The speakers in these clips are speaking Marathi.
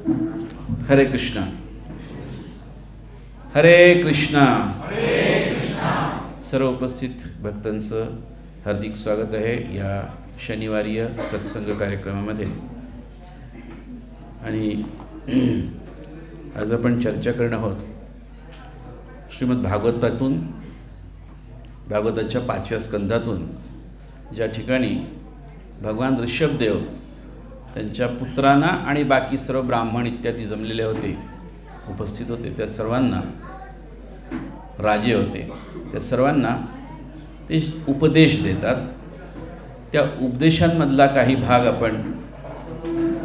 हरे कृष्णा. हरे कृष्णा. सर्व उपस्थित भक्तांचं हार्दिक स्वागत आहे या शनिवारीय सत्संग कार्यक्रमामध्ये. आणि आज आपण चर्चा करणार आहोत श्रीमद भागवतातून, भागवताच्या 5व्या स्कंधातून, ज्या ठिकाणी भगवान ऋषभदेव त्यांच्या पुत्रांना आणि बाकी सर्व ब्राह्मण इत्यादी जमलेले होते, उपस्थित होते, त्या सर्वांना, राजे होते, त्या सर्वांना ते उपदेश देतात. त्या उपदेशांमधला काही भाग आपण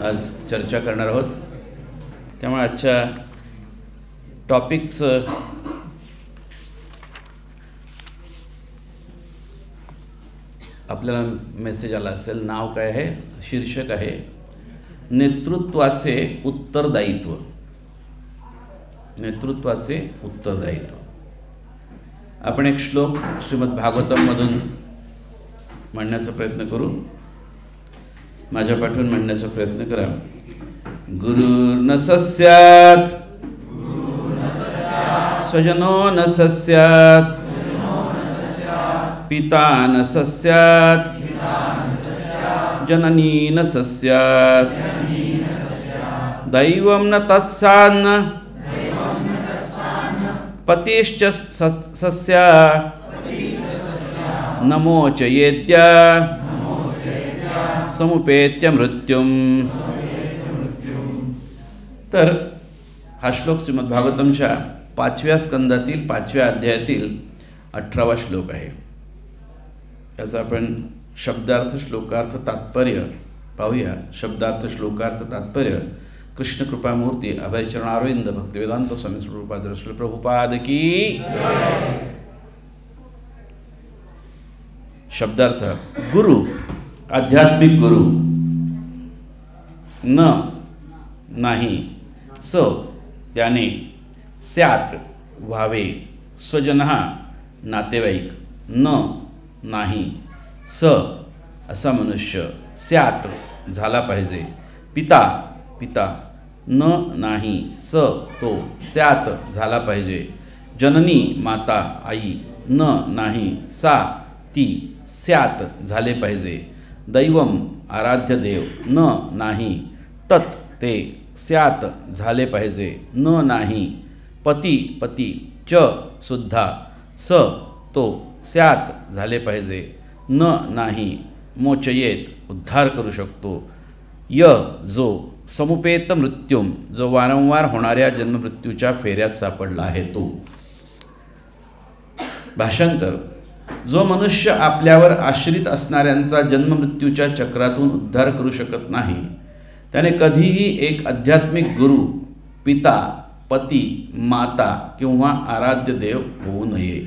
आज चर्चा करणार आहोत. त्यामुळे आजच्या टॉपिकचं आपल्याला मेसेज आला असेल. नाव काय आहे, शीर्षक आहे नेतृत्वाचे उत्तरदायित्व. नेतृत्वाचे उत्तरदायित्व. आपण एक श्लोक श्रीमद भागवतममधून म्हणण्याचा प्रयत्न करू. माझ्या पाठवून म्हणण्याचा प्रयत्न करा. गुरुर्न सस्यात् स्वजनो न सस्यात् पिता न सस्यात् जननी न सस्यात् दैवं न तत्सान्न पतिश्च सस्यात् नमोचयेद्य समुपेत्य मृत्युम. तर हा श्लोक श्रीमद भागवतमच्या 5व्या स्कंदातील 5व्या अध्यायातील 18वा श्लोक आहे. याचा आपण शब्दार्थ श्लोकार्थ तात्पर्य पाहूया. शब्दार्थ श्लोकार्थ तात्पर्य कृष्ण कृपामूर्ती अभयचरण अरविंद भक्तिवेदांत स्वामी स्वरूपाद श्री प्रभुपाद की. शब्दार्थ. गुरु, आध्यात्मिक गुरु. न, नाही. स, त्याने. स्यात, व्हावे. स्वजनः, नातेवाईक. न, नाही. स, असा मनुष्य. स्यात, झाला पाहिजे. पिता, पिता. न, नाही. स, तो. स्यात, झाला पाहिजे. जननी, माता, आई. न, नाही. सा, ती. स्यात, झाले पाहिजे. दैवम, आराध्य देव. न, नाही. तत्, ते. स्यात, झाले पाहिजे. न, नाही. पती, पती. च, सुद्धा. स, तो. स्यात, झाले पाहिजे. न, नाही. मोचयेत, उद्धार करू शकतो. य, जो. समुपेत मृत्युम, जो वारंवार होणाऱ्या जन्ममृत्यूच्या फेऱ्यात सापडला आहे तो. भाषांतर. जो मनुष्य आपल्यावर आश्रित असणाऱ्यांचा जन्ममृत्यूच्या चक्रातून उद्धार करू शकत नाही, त्याने कधीही एक आध्यात्मिक गुरु, पिता, पती, माता किंवा आराध्य देव होऊ नये.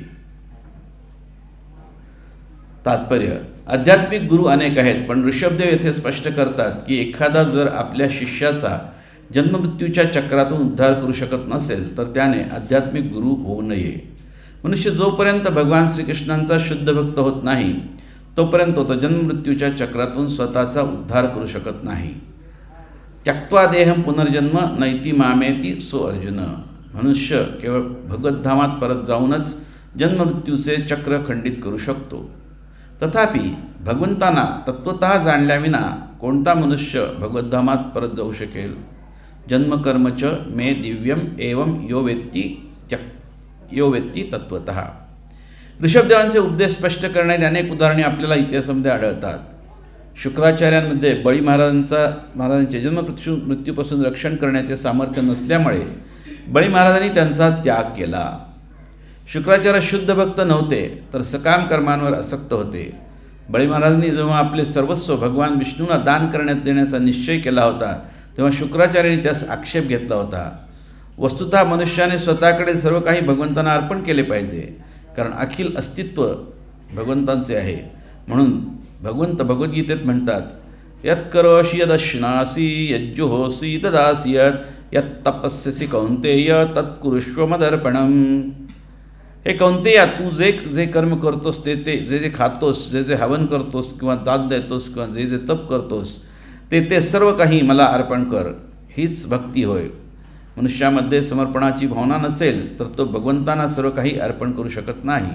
तात्पर्य. आध्यात्मिक गुरु अनेक आहेत, पण ऋषभदेव येथे स्पष्ट करतात की एखादा जर आपल्या शिष्याचा जन्ममृत्यूच्या चक्रातून उद्धार करू शकत नसेल तर त्याने आध्यात्मिक गुरु होऊ नये. मनुष्य जोपर्यंत भगवान श्रीकृष्णांचा शुद्ध भक्त होत नाही तोपर्यंत तो जन्ममृत्यूच्या चक्रातून स्वतःचा उद्धार करू शकत नाही. त्यक्त्वा देहम पुनर्जन्म नैति मामेति सो अर्जुन. मनुष्य केवळ भगवद्धामात परत जाऊनच जन्ममृत्यूचे चक्र खंडित करू शकतो. तथापि भगवंतांना तत्वतः जाणल्याविना कोणता मनुष्य भगवद्धामात परत जाऊ शकेल. जन्मकर्मच मे दिव्यम एवं यो वेत्ती तत्वतः. ऋषभदेवांचे उपदेश स्पष्ट करणारी अनेक उदाहरणे आपल्याला इतिहासामध्ये आढळतात. शुक्राचार्यांमध्ये बळी महाराजांचे मृत्यूपासून रक्षण करण्याचे सामर्थ्य नसल्यामुळे बळी महाराजांनी त्यांचा त्याग केला. शुक्राचार्य शुद्ध भक्त नव्हते तर सकाम कर्मांवर आसक्त होते. बळी महाराजांनी जेव्हा आपले सर्वस्व भगवान विष्णूंना दान करण्यात देण्याचा निश्चय केला होता तेव्हा शुक्राचार्यांनी त्यास आक्षेप घेतला होता. वस्तुतः मनुष्याने स्वतःकडे सर्व काही भगवंतांना अर्पण केले पाहिजे, कारण अखिल अस्तित्व भगवंतांचे आहे. म्हणून भगवंत भगवद्गीतेत म्हणतात, यत् करोषि यदश्नासी यज्जुहोसी ददासी यत् तपस्यसि कौंतेय तत्कुरुष्व मदर्पणम. हे कौंतेया, तू जे कर्म करतोस ते जे खातोस, जे हवन करतोस किंवा दान देतोस किंवा जे तप करतोस ते सर्व काही मला अर्पण कर. हीच भक्ती होय. मनुष्यामध्ये समर्पणाची भावना नसेल तर तो भगवंतांना सर्व काही अर्पण करू शकत नाही.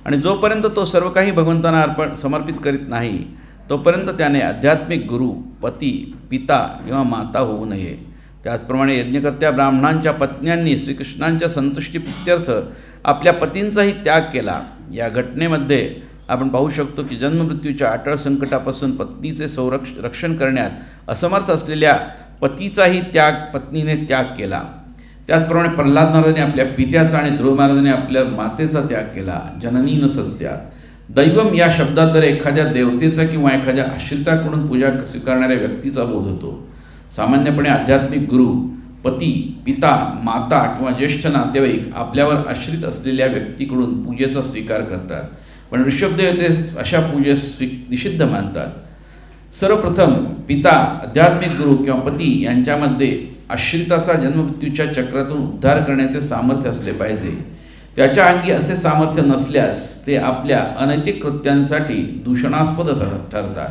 आणि जोपर्यंत तो सर्व काही भगवंतांना समर्पित करीत नाही तोपर्यंत त्याने आध्यात्मिक गुरु, पती, पिता किंवा माता होऊ नये. त्याचप्रमाणे यज्ञकर्त्या ब्राह्मणांच्या पत्न्यांनी श्रीकृष्णांच्या संतुष्टीप्रित्यर्थ आपल्या पतींचाही त्याग केला. या घटनेमध्ये आपण पाहू शकतो की जन्ममृत्यूच्या अटळ संकटापासून पत्नीचे रक्षण करण्यात असमर्थ असलेल्या पतीचाही पत्नीने त्याग केला. त्याचप्रमाणे प्रल्हाद महाराजांनी आपल्या पित्याचा आणि ध्रुव महाराजांनी आपल्या मातेचा त्याग केला. जननी न सस्यात. दैवम या शब्दाद्वारे एखाद्या देवतेचा किंवा एखाद्या आश्रिताकडून पूजा स्वीकारणाऱ्या व्यक्तीचा बोध होतो. सामान्यपणे आध्यात्मिक गुरु, पती, पिता, माता किंवा ज्येष्ठ नातेवाईक आपल्यावर आश्रित असलेल्या व्यक्तीकडून पूजेचा स्वीकार करतात, पण ऋषभदेव ते अशा पूजेस निषिद्ध मानतात. सर्वप्रथम पिता, आध्यात्मिक गुरु किंवा पती यांच्यामध्ये आश्रिताचा जन्ममृत्यूच्या चक्रातून उद्धार करण्याचे सामर्थ्य असले पाहिजे. त्याच्या अंगी असे सामर्थ्य नसल्यास ते आपल्या अनैतिक कृत्यांसाठी दूषणास्पद ठरतात.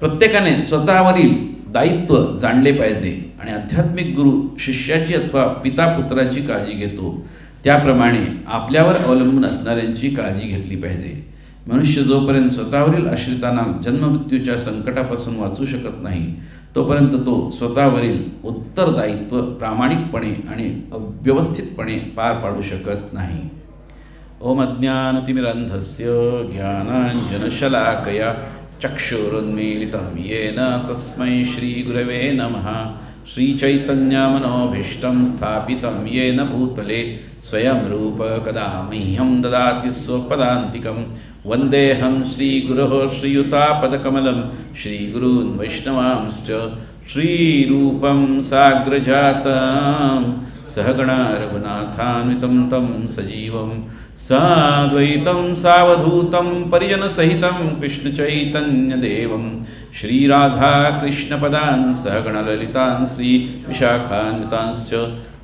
प्रत्येकाने स्वतःवरील दायित्व जाणले पाहिजे आणि आध्यात्मिक गुरु शिष्याची अथवा पिता पुत्राची काळजी घेतो त्याप्रमाणे आपल्यावर अवलंबून असणाऱ्यांची काळजी घेतली पाहिजे. मनुष्य जोपर्यंत स्वतःवरील आश्रितांना जन्ममृत्यूच्या संकटापासून वाचू शकत नाही तोपर्यंत तो स्वतःवरील उत्तरदायित्व प्रामाणिकपणे आणि व्यवस्थितपणे पार पाडू शकत नाही. ओम अज्ञानतिमिरन्धस्य ज्ञानाञ्जनशलाकया चक्षुरुन्मीलितं येन तस्मै श्रीगुरवे नमः. श्रीचैतन्यमनोभीष्टं स्थापितं येन भूतले स्वयं रूप कदा मह्यं ददाति स्वपदान्तिकं. वन्देऽहं श्रीगुरोः श्रीयुतापदकमलं श्रीगुरून् वैष्णवांश्च. श्रीरूपं साग्रजातं सहगणा रघुनाथान्वितं तं सजीवं साद्वैतं सावधूतं परिजनसहितं कृष्णचैतन्यदेवं. श्रीराधाकृष्णपदान् सहगणललितान् श्रीविशाखान्वितांश्च.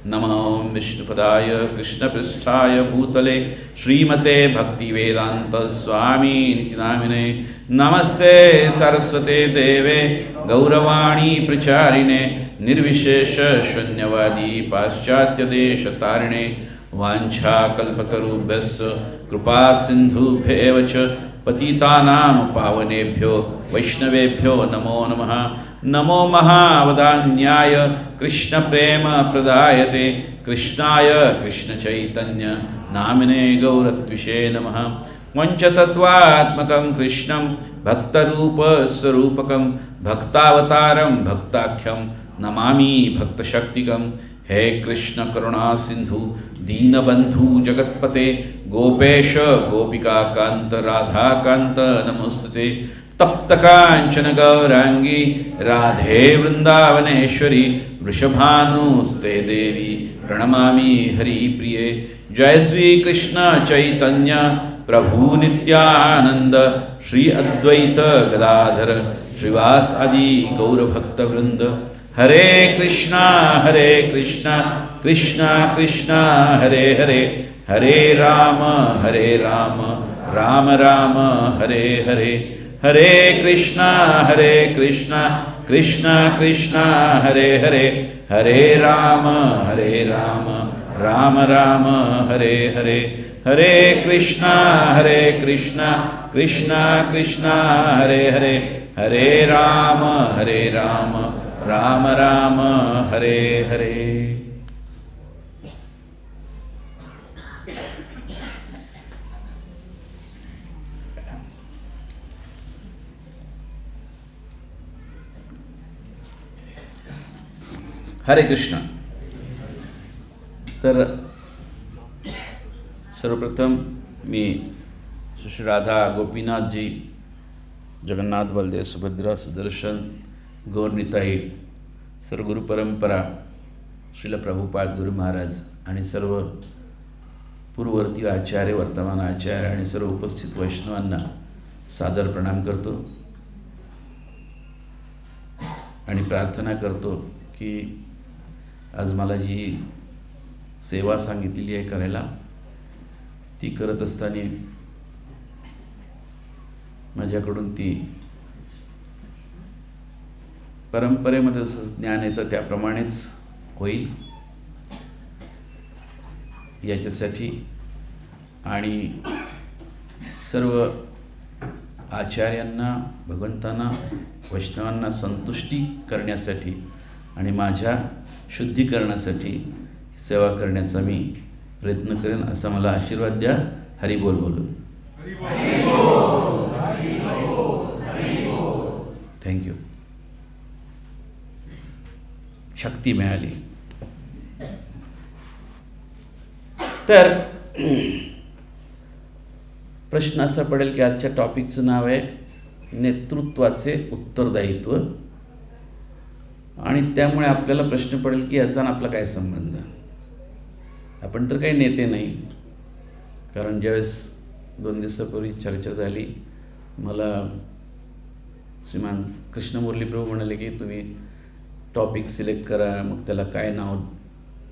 नमो विष्णुपदाय कृष्णपृष्ठाय भूतले श्रीमते भक्तिवेदान्तस्वामिनिति नामिने. नमस्ते सरस्वते देवे गौरवाणी प्रचारिणे निर्विशेष शून्यवादी पाश्चात्यदेशतारिणे. वाञ्छाकल्पतरुभ्यश्च कृपा सिन्धुभ्येव च पतितानां पावनेभ्यो वैष्णवेभ्यो नमो नमः. नमो महावदान्याय कृष्णप्रेम प्रदायते कृष्णाय कृष्णचैतन्य नामिने गौरत्विषे नमः. पंचतत्वात्मकं कृष्णं भक्तरूपस्वरूपकं भक्तावतारं भक्ताख्यं नमामि भक्तशक्तिकं. हे कृष्ण करुणा सिंधु दीनबंधु जगत्पते गोपेश गोपिकाकांत राधाकांत नमोस्तुते. तप्तकांचन गौरांगी राधे वृंदावनेश्वरी वृषभानुस्ते देवी प्रणमामि हरिप्रिये. जय श्री कृष्ण चैतन्य प्रभु नित्यानंद श्री अद्वैत गदाधर श्रीवास आदि गौरभक्तवृंद. हरे कृष्णा कृष्णा कृष्णा हरे हरे हरे राम राम राम हरे हरे. हरे कृष्णा कृष्णा कृष्णा हरे हरे हरे राम राम राम हरे हरे. हरे कृष्णा कृष्णा कृष्णा हरे हरे हरे राम राम राम हरे हरे. हरे कृष्ण. तर सर्वप्रथम मी श्री राधा गोपीनाथजी जगन्नाथ बलदेव सुभद्रा सुदर्शन गौरनिताई सर्व गुरुपरंपरा श्रील प्रभुपाद गुरु महाराज आणि सर्व पूर्ववर्ती आचार्य वर्तमान आचार्य आणि सर्व उपस्थित वैष्णवांना सादर प्रणाम करतो आणि प्रार्थना करतो की आज मला जी सेवा सांगितलेली आहे करायला ती करत असताना माझ्याकडून ती परंपरेमध्ये जसं ज्ञान येतं त्याप्रमाणेच होईल याच्यासाठी आणि सर्व आचार्यांना, भगवंतांना, वैष्णवांना संतुष्टी करण्यासाठी आणि माझ्या शुद्धीकरणासाठी सेवा करण्याचा मी प्रयत्न करेन असा मला आशीर्वाद द्या. हरिबोल बोलून. थँक्यू. शक्ती मिळाली. तर प्रश्न असा पडेल की आजच्या टॉपिकचं नाव आहे नेतृत्वाचे उत्तरदायित्व आणि त्यामुळे आपल्याला प्रश्न पडेल की याचा आपला काय संबंध. आपण तर काही नेते नाही. कारण ज्यावेळेस 2 दिवसापूर्वी चर्चा झाली मला श्रीमान कृष्णमुरली प्रभू म्हणाले की तुम्ही टॉपिक सिलेक्ट करा, मग त्याला काय नाव,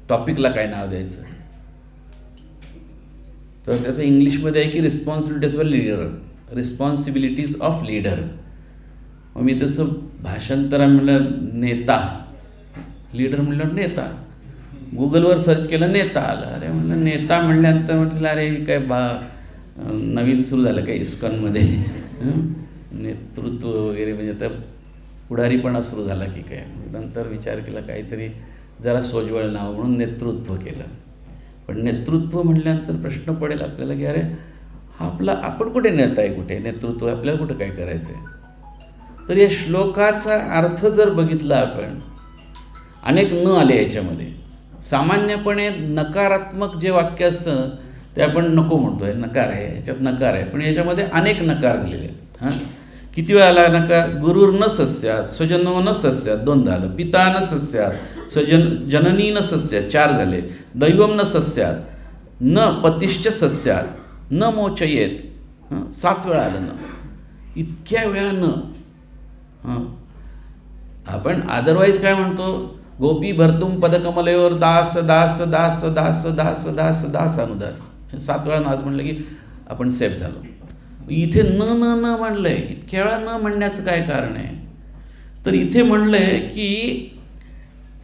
टॉपिकला काय नाव द्यायचं. तर त्याचं इंग्लिशमध्ये आहे की responsibilities of leader, responsibilities of leader. मग मी त्याचं भाषांतर म्हणलं नेता, लीडर म्हणलं नेता. गुगलवर सर्च केलं नेता आलं. अरे म्हणलं नेता म्हणल्यानंतर म्हटलं अरे काय नवीन सुरू झालं काय इस्कॉनमध्ये नेतृत्व वगैरे, म्हणजे आता पुढारीपणा सुरू झाला की काय. नंतर विचार केला काहीतरी जरा सोज्वळ नाव म्हणून नेतृत्व केलं. पण नेतृत्व म्हणल्यानंतर प्रश्न पडेल आपल्याला की अरे हा आपला, आपण कुठे नेता आहे, कुठे नेतृत्व, आपल्याला कुठं काय करायचं आहे. तर या श्लोकाचा अर्थ जर बघितला आपण, अनेक न आले याच्यामध्ये. सामान्यपणे नकारात्मक जे वाक्य असतं ते आपण नको म्हणतो आहे, नकार आहे, याच्यात नकार आहे. पण याच्यामध्ये अनेक नकार दिलेले आहेत. हां, किती वेळा आला नकार. गुरुर न सस्यात, स्वजनो न सस्यात 2 झालं, पिता न सस्यात, जननी न सस्यात 4 झाले, दैवम न सस्यात, न पतिश्च सस्यात, न मोचयेत 7 वेळा आलं न. इतक्या वेळा न. आपण अदरवाईज काय म्हणतो, गोपी भरतुम पदकमलयोर दास दास दास दास दास दास दास अनुदास. 7 वेळा नाच म्हणलं की आपण सेफ झालो. इथे न न न म्हणलंय, इतक्या वेळा न म्हणण्याचं काय कारण आहे. तर इथे म्हणलंय की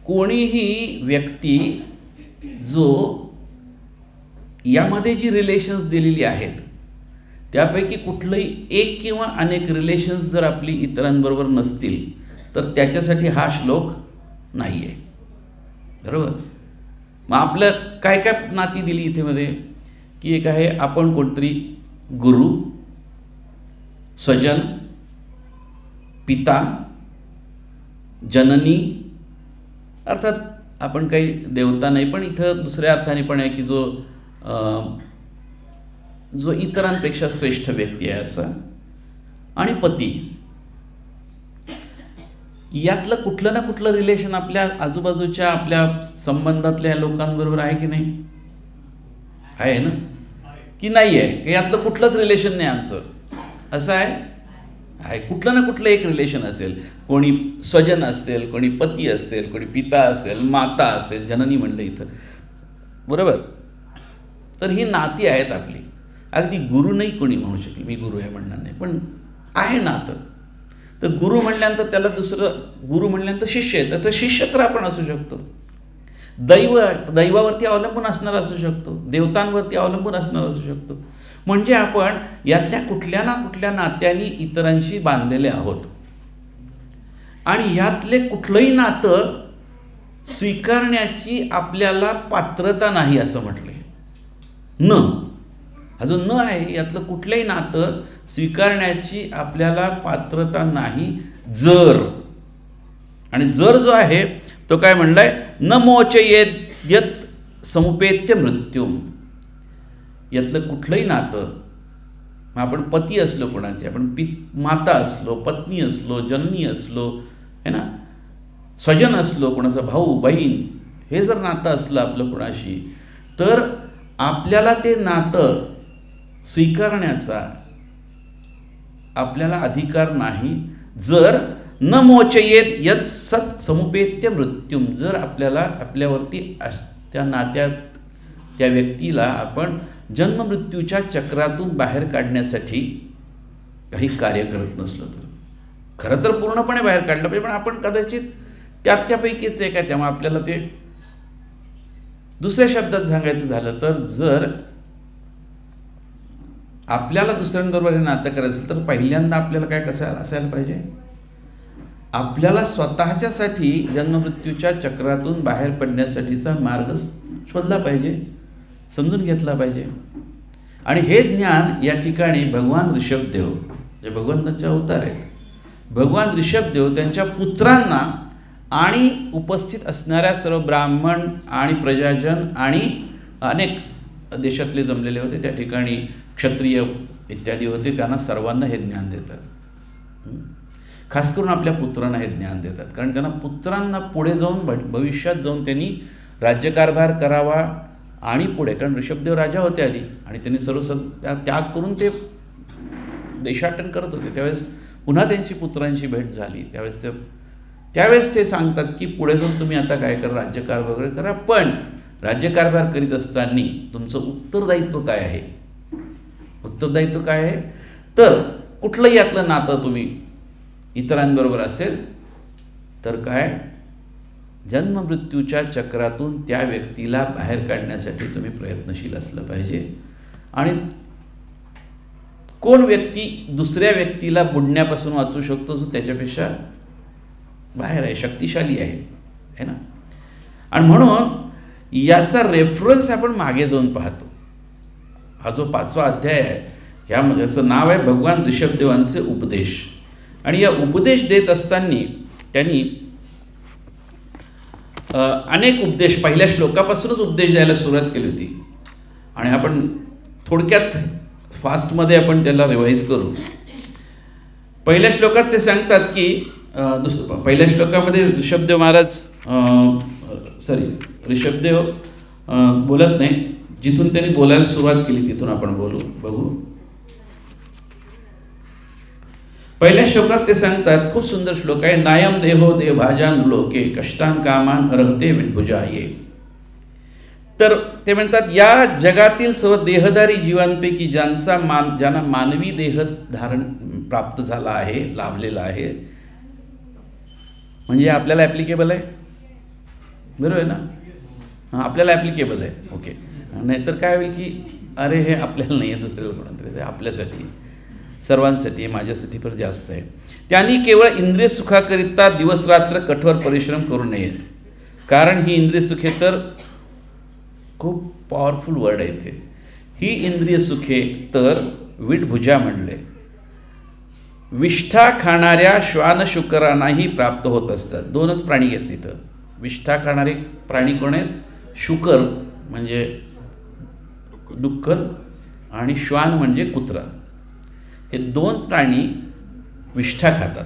कोणीही व्यक्ती जो यामध्ये जी रिलेशन्स दिलेली आहेत त्यापैकी कुठलंही एक किंवा अनेक रिलेशन्स जर आपली इतरांबरोबर नसतील तर त्याच्यासाठी हा श्लोक नाही आहे. बरोबर. मग आपलं काय काय नाती दिली इथे मध्ये की एक आहे आपण कोणतरी गुरु, स्वजन, पिता, जननी. अर्थात आपण काही देवता नाही, पण इथं दुसऱ्या अर्थाने पण आहे की जो इतरांपेक्षा श्रेष्ठ व्यक्ती आहे असा. आणि पती. यातलं कुठलं ना कुठलं रिलेशन आपल्या आजूबाजूच्या आपल्या संबंधातल्या लोकांबरोबर आहे की नाही, आहे ना की नाही आहे. यातलं कुठलंच रिलेशन नाही आमचं असं आहे. कुठलं ना कुठलं एक रिलेशन असेल. कोणी स्वजन असेल, कोणी पती असेल, कोणी पिता असेल, माता असेल, जननी म्हणलं इथं. बरोबर. तर ही नाती आहेत आपली. अगदी गुरु नाही कोणी म्हणू शकेल, मी गुरु आहे म्हणणार नाही, पण आहे नातं. तर गुरु म्हणल्यानंतर त्याला दुसरं, गुरु म्हणल्यानंतर शिष्य येतं, तर शिष्य तर आपण असू शकतो. दैवावरती अवलंबून असणार असू शकतो, देवतांवरती अवलंबून असणार असू शकतो. म्हणजे आपण यातल्या कुठल्या ना कुठल्या नात्यांनी इतरांशी बांधलेले आहोत. आणि यातले कुठलंही नातं स्वीकारण्याची आपल्याला पात्रता नाही असं म्हटलंय. न अजून न आहे, यातलं कुठलंही नातं स्वीकारण्याची आपल्याला पात्रता नाही जर. आणि जर जो आहे तो काय म्हणलाय, न मोचयेत यत् समुपेत्य मृत्युम. यातलं कुठलंही नातं, आपण पती असलो कोणाचे, आपण माता असलो, पत्नी असलो, जननी असलो, है ना, स्वजन असलो, कोणाचा भाऊ बहीण, हे जर नातं असलं आपलं कोणाशी, तर आपल्याला ते नातं स्वीकारण्याचा आपल्याला अधिकार नाही जर न मोचयेत यत् सत् समुपेत्य मृत्युम. जर आपल्याला आपल्यावरती त्या नात्यात त्या व्यक्तीला आपण जन्ममृत्यूच्या चक्रातून बाहेर काढण्यासाठी काही कार्य करत नसलो तर. खरं तर पूर्णपणे बाहेर काढलं पाहिजे, पण आपण कदाचित त्याच्यापैकीच एक आहे. त्यामुळे आपल्याला ते दुसऱ्या शब्दात सांगायचं झालं तर, जर आपल्याला दुसऱ्यांबरोबर हे नातं करायचं तर पहिल्यांदा आपल्याला काय कसं असायला पाहिजे, आपल्याला स्वतःच्यासाठी जन्ममृत्यूच्या चक्रातून बाहेर पडण्यासाठीचा मार्ग शोधला पाहिजे, समजून घेतला पाहिजे. आणि हे ज्ञान या ठिकाणी भगवान ऋषभदेव, जे भगवंताचे अवतार आहेत, भगवान ऋषभदेव त्यांच्या पुत्रांना आणि उपस्थित असणाऱ्या सर्व ब्राह्मण आणि प्रजाजन आणि अनेक देशातले जमलेले होते, त्या ठिकाणी क्षत्रिय इत्यादी होते, त्यांना सर्वांना हे ज्ञान देतात. खास करून आपल्या पुत्रांना हे ज्ञान देतात, कारण त्यांना पुत्रांना पुढे जाऊन भविष्यात जाऊन त्यांनी राज्यकारभार करावा आणि पुढे, कारण ऋषभदेव राजा होते आधी आणि त्यांनी सर्व त्याग करून ते देशाटन करत होते. त्यावेळेस पुन्हा त्यांची पुत्रांची भेट झाली. त्यावेळेस ते सांगतात की पुढे जाऊन तुम्ही आता काय करा, राज्यकारभार वगैरे करा, पण राज्यकारभार करीत असताना तुमचं उत्तरदायित्व काय आहे, उत्तरदायित्व काय आहे, तर कुठलंही यातलं नातं तुम्ही इतरांबरोबर असेल तर काय, जन्ममृत्यूच्या चक्रातून त्या व्यक्तीला बाहेर काढण्यासाठी तुम्ही प्रयत्नशील असलं पाहिजे. आणि कोण व्यक्ती दुसऱ्या व्यक्तीला बुडण्यापासून वाचवू शकतो, जो त्याच्यापेक्षा बाहेर आहे, शक्तिशाली आहे ना. आणि म्हणून याचा रेफरन्स आपण मागे जाऊन पाहतो. हा जो 5वा अध्याय आहे, याचं नाव आहे भगवान ऋषभदेवांचे उपदेश. आणि या उपदेश देत असताना त्यांनी अनेक उपदेश, पहिल्या श्लोकापासूनच उपदेश द्यायला सुरुवात केली होती. आणि आपण थोडक्यात फास्टमध्ये आपण त्याला रिवाईज करू. पहिल्या श्लोकात ते सांगतात की पहिल्या श्लोकामध्ये ऋषभदेव महाराज ऋषभदेव बोलत नाही, जिथून त्यांनी बोलायला सुरुवात केली तिथून आपण बघू. पहिल्या श्लोकात ते सांगतात, खूप सुंदर श्लोक आहे, नायम देहो देवभाजान लोके कष्टान कामान अर्हते विभुजाये. तर ते म्हणतात, या जगातील सर्व देहधारी जीवांपैकी ज्यांना मानवी देह धारण प्राप्त झाला आहे, लाभलेला आहे, म्हणजे आपल्याला ॲप्लिकेबल आहे, बरोबर आहे ना. हां, आपल्याला ॲप्लिकेबल आहे, ओके. नाहीतर काय होईल की अरे हे आपल्याला नाही आहे, दुसऱ्याला कोणाला, आपल्यासाठी सर्वांसाठी, माझ्यासाठी पण जास्त आहे. त्यांनी केवळ इंद्रिय सुखाकरिता दिवसरात्र कठोर परिश्रम करू नयेत, कारण ही इंद्रिय सुखे तर खूप पॉवरफुल वर्ड आहे इथे. ही इंद्रिय सुखे तर विटभुजा म्हणले, विष्ठा खाणाऱ्या श्वानशुकरांनाही प्राप्त होत असतात. 2च प्राणी घेतली तर. विष्ठा खाणारे प्राणी कोण आहेत? शुकर म्हणजे डुक्कर आणि श्वान म्हणजे कुत्रा. हे 2 प्राणी विष्ठा खातात,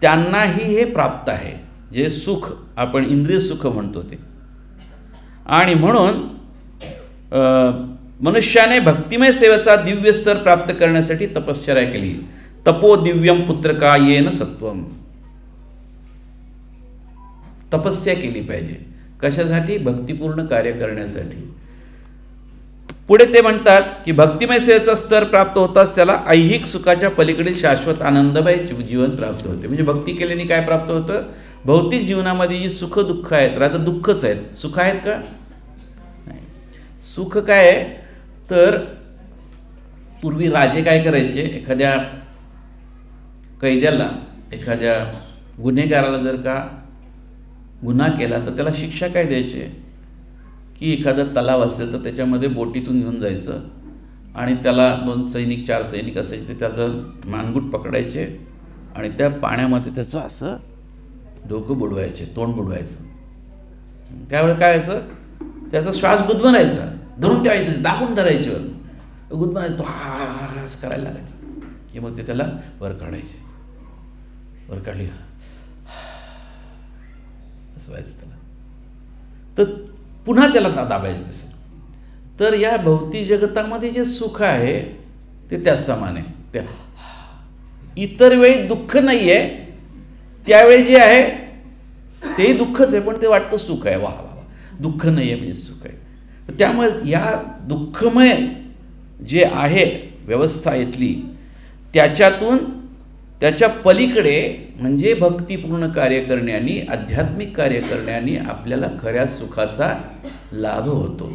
त्यांनाही हे प्राप्त आहे, जे सुख आपण इंद्रिय सुख म्हणतो ते. आणि म्हणून मनुष्याने भक्तिमय सेवेचा दिव्य स्तर प्राप्त करण्यासाठी तपश्चर्या केली. तपो दिव्यम पुत्रका येन सत्वम. तपस्या केली पाहिजे. कशासाठी? भक्तिपूर्ण कार्य करण्यासाठी. पुढे ते म्हणतात की भक्तिमय सेवेचा स्तर प्राप्त होताच त्याला ऐहिक सुखाच्या पलीकडील शाश्वत आनंदमय जीवन प्राप्त होते. म्हणजे भक्ती केल्याने काय प्राप्त होतं? भौतिक जीवनामध्ये जी सुख दुःख आहेत, राहतं दुःखच आहेत, सुख आहेत का? नाही. सुख काय आहे तर पूर्वी राजे काय करायचे, एखाद्या कैद्याला, एखाद्या गुन्हेगाराला जर का गुन्हा केला तर त्याला शिक्षा काय द्यायचे की एखादा तलाव असेल तर त्याच्यामध्ये बोटीतून घेऊन जायचं आणि त्याला 2 सैनिक 4 सैनिक असायचे, ते त्याचं मानगुट पकडायचे आणि त्या पाण्यामध्ये त्याचं असं डोकं बुडवायचे, तोंड बुडवायचं. त्यावेळेस काय व्हायचं, त्याचा श्वास गुदमरायचा, धरून ठेवायचं, दाबून धरायचं, गुदमरायचं, तो हा करायला लागायचा की मग ते त्याला वर काढायचे. वर काढली असं व्हायचं त्याला, तर पुन्हा त्याला दाबायचं तसं. तर या भौतिक जगतामध्ये जे सुख आहे ते त्याच समान आहे. त्या इतर वेळी दुःख नाही आहे, त्यावेळी जे आहे ते दुःखच आहे, पण ते वाटतं सुख आहे. वा वा वा, दुःख नाही आहे म्हणजे सुख आहे. त्यामुळे या दुःखमय जे आहे व्यवस्था इथली, त्याच्यातून त्याच्या पलीकडे म्हणजे भक्तिपूर्ण कार्य करण्याने, आध्यात्मिक कार्य करण्याने आपल्याला खऱ्या सुखाचा लाभ होतो.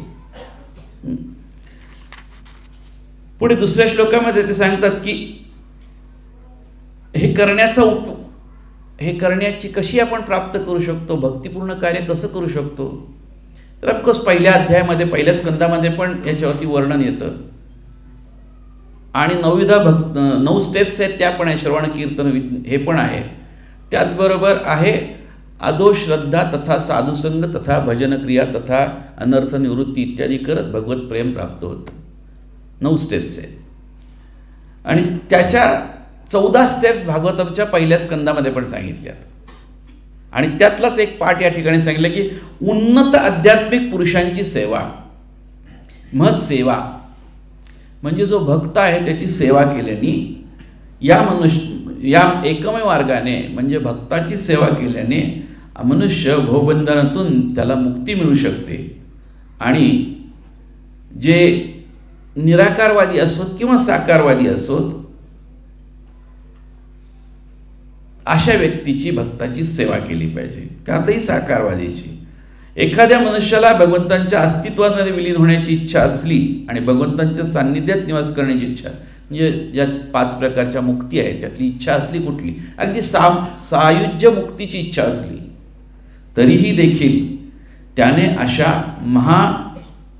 पुढे दुसऱ्या श्लोकामध्ये ते सांगतात की हे करण्याची कशी आपण प्राप्त करू शकतो, भक्तिपूर्ण कार्य कसं करू शकतो. तर ऑफकोर्स पहिल्या अध्यायामध्ये, पहिल्या स्कंदामध्ये पण याच्यावरती वर्णन येतं. आणि 9 स्टेप्स आहेत त्या पण आहे, श्रवण कीर्तन हे पण आहे. त्याचबरोबर आहे अदो श्रद्धा तथा साधुसंग तथा भजन क्रिया तथा अनर्थ निवृत्ती इत्यादी करत भगवत प्रेम प्राप्त होतं. 9 स्टेप्स आहेत. आणि त्याच्या 14 स्टेप्स भागवतमच्या पहिल्या स्कंदामध्ये पण सांगितल्यात. आणि त्यातलाच एक पाठ या ठिकाणी सांगितलं की उन्नत आध्यात्मिक पुरुषांची सेवा, महत् सेवा, म्हणजे जो भक्त आहे त्याची सेवा केल्याने या एकमेव मार्गाने म्हणजे भक्ताची सेवा केल्याने मनुष्य भवबंधनातून त्याला मुक्ती मिळू शकते. आणि जे निराकारवादी असोत किंवा साकारवादी असोत अशा व्यक्तीची भक्ताची सेवा केली पाहिजे, त्यातही साकारवादीची. एखाद्या मनुष्याला भगवंतांच्या अस्तित्वामध्ये विलीन होण्याची इच्छा असली आणि भगवंतांच्या सान्निध्यात निवास करण्याची इच्छा, म्हणजे ज्या 5 प्रकारच्या मुक्ती आहेत त्यातली इच्छा असली कुठली, अगदी सायुज्य मुक्तीची इच्छा असली तरीही देखील त्याने अशा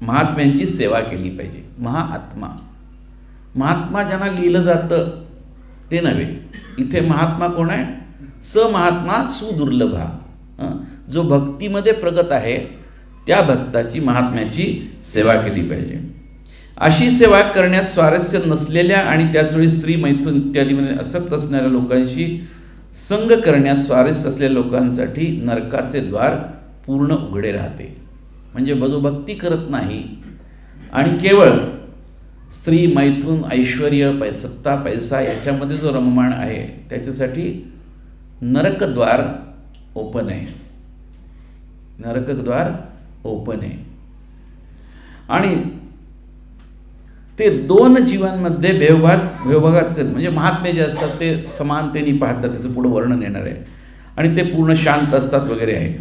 महात्म्यांची सेवा केली पाहिजे. महात्मा ज्यांना लिहिलं जातं ते नव्हे, इथे महात्मा कोण आहे, समहात्मा सुदुर्लभा, जो भक्तीमध्ये प्रगत आहे त्या भक्ताची, महात्म्याची सेवा केली पाहिजे. अशी सेवा करण्यात स्वारस्य नसलेल्या आणि त्याचवेळी स्त्री, मैथुन इत्यादीमध्ये आसक्त असणाऱ्या लोकांशी संग करण्यात स्वारस्य असलेल्या लोकांसाठी नरकाचे द्वार पूर्ण उघडे राहते. म्हणजे जो भक्ती करत नाही आणि केवळ स्त्री, मैथुन, ऐश्वर्य, सत्ता, पैसा याच्यामध्ये जो रममाण आहे त्याच्यासाठी नरकद्वार ओपन आहे, नरकद्वार ओपन आहे. आणि ते 2 जीवांमध्ये भेवभागात म्हणजे महात्मे जे असतात ते समानतेने पाहतात, त्याचं पुढं वर्णन येणार आहे. आणि ते पूर्ण शांत असतात वगैरे आहे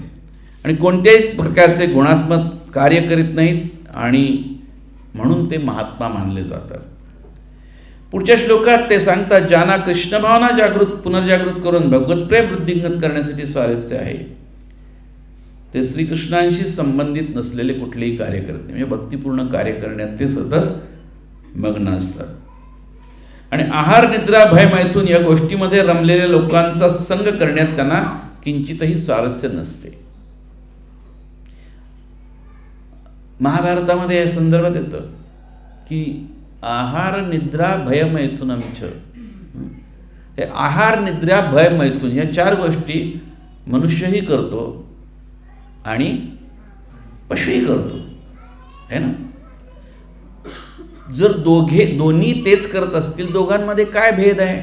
आणि कोणत्याही प्रकारचे गुणास्मद कार्य करीत नाहीत आणि म्हणून ते महात्मा मानले जातात. पुढच्या श्लोकात ते सांगतात, ज्यांना कृष्ण भावना पुनर्जागृत करून भगवत प्रेम वृद्धिंगत करण्यासाठी स्वारस्य आहे ते श्रीकृष्णांशी संबंधित नसलेले कुठलेही कार्य करत नाही, म्हणजे भक्तिपूर्ण कार्य करण्यात ते सतत मग्न असतात. आणि आहार, निद्रा, भय, मैथुन या गोष्टीमध्ये रमलेल्या लोकांचा संग करण्यात त्यांना किंचितही स्वारस्य नसते. महाभारतामध्ये या संदर्भात येतं की आहार, निद्रा, भय, मैथुनमच. हे आहार, निद्रा, भय, मैथुन या 4 गोष्टी मनुष्यही करतो आणि पशुही करतो, है ना. जर दोन्ही तेच करत असतील, दोघांमध्ये काय भेद आहे.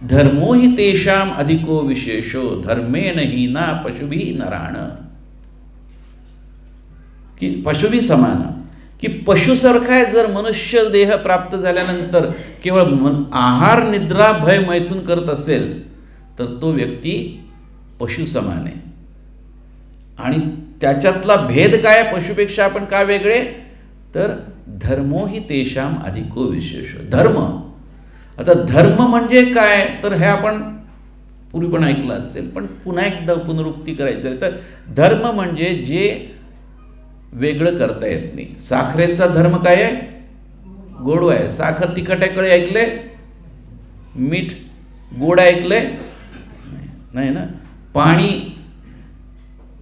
धर्मो हि तेषाम अधिको विशेषो धर्मेण हीना पशुभी नराण, की पशुभी समान, की पशुसारखा आहे. जर मनुष्य देह प्राप्त झाल्यानंतर केवळ आहार, निद्रा, भय, मैथुन करत असेल तर तो व्यक्ती पशु समान आहे. आणि त्याच्यातला भेद काय, पशुपेक्षा आपण का वेगळे, तर धर्मो हि तेषाम अधिको विशेष. धर्म, आता धर्म म्हणजे काय, तर हे आपण पूर्वी पण ऐकलं असेल, पण पुन्हा एकदा पुनरुक्ती करायचं तर धर्म म्हणजे जे वेगळं करता येत नाही. साखरेचा धर्म काय आहे, गोडवा आहे. साखर तिखट आहे, कळे ऐकले, मीठ गोड ऐकले नाही ना. पाणी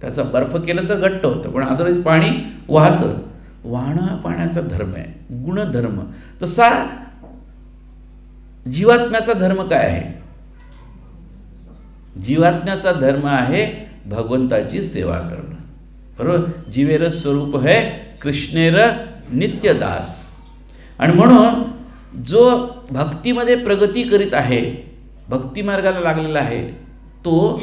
त्याचा बर्फ केलं तर घट्ट होतं, पण अदरवाईज पाणी वाहतं. वाहणं हा पाण्याचा धर्म आहे, गुणधर्म. तसा जीवात्म्याचा धर्म काय आहे, जीवात्म्याचा धर्म आहे भगवंताची सेवा करणं, बरोबर. जीवेर स्वरूप है कृष्णेर नित्यदास. आणि म्हणून जो भक्तीमध्ये प्रगती करीत आहे, भक्ती मार्गाला लागलेला आहे, तो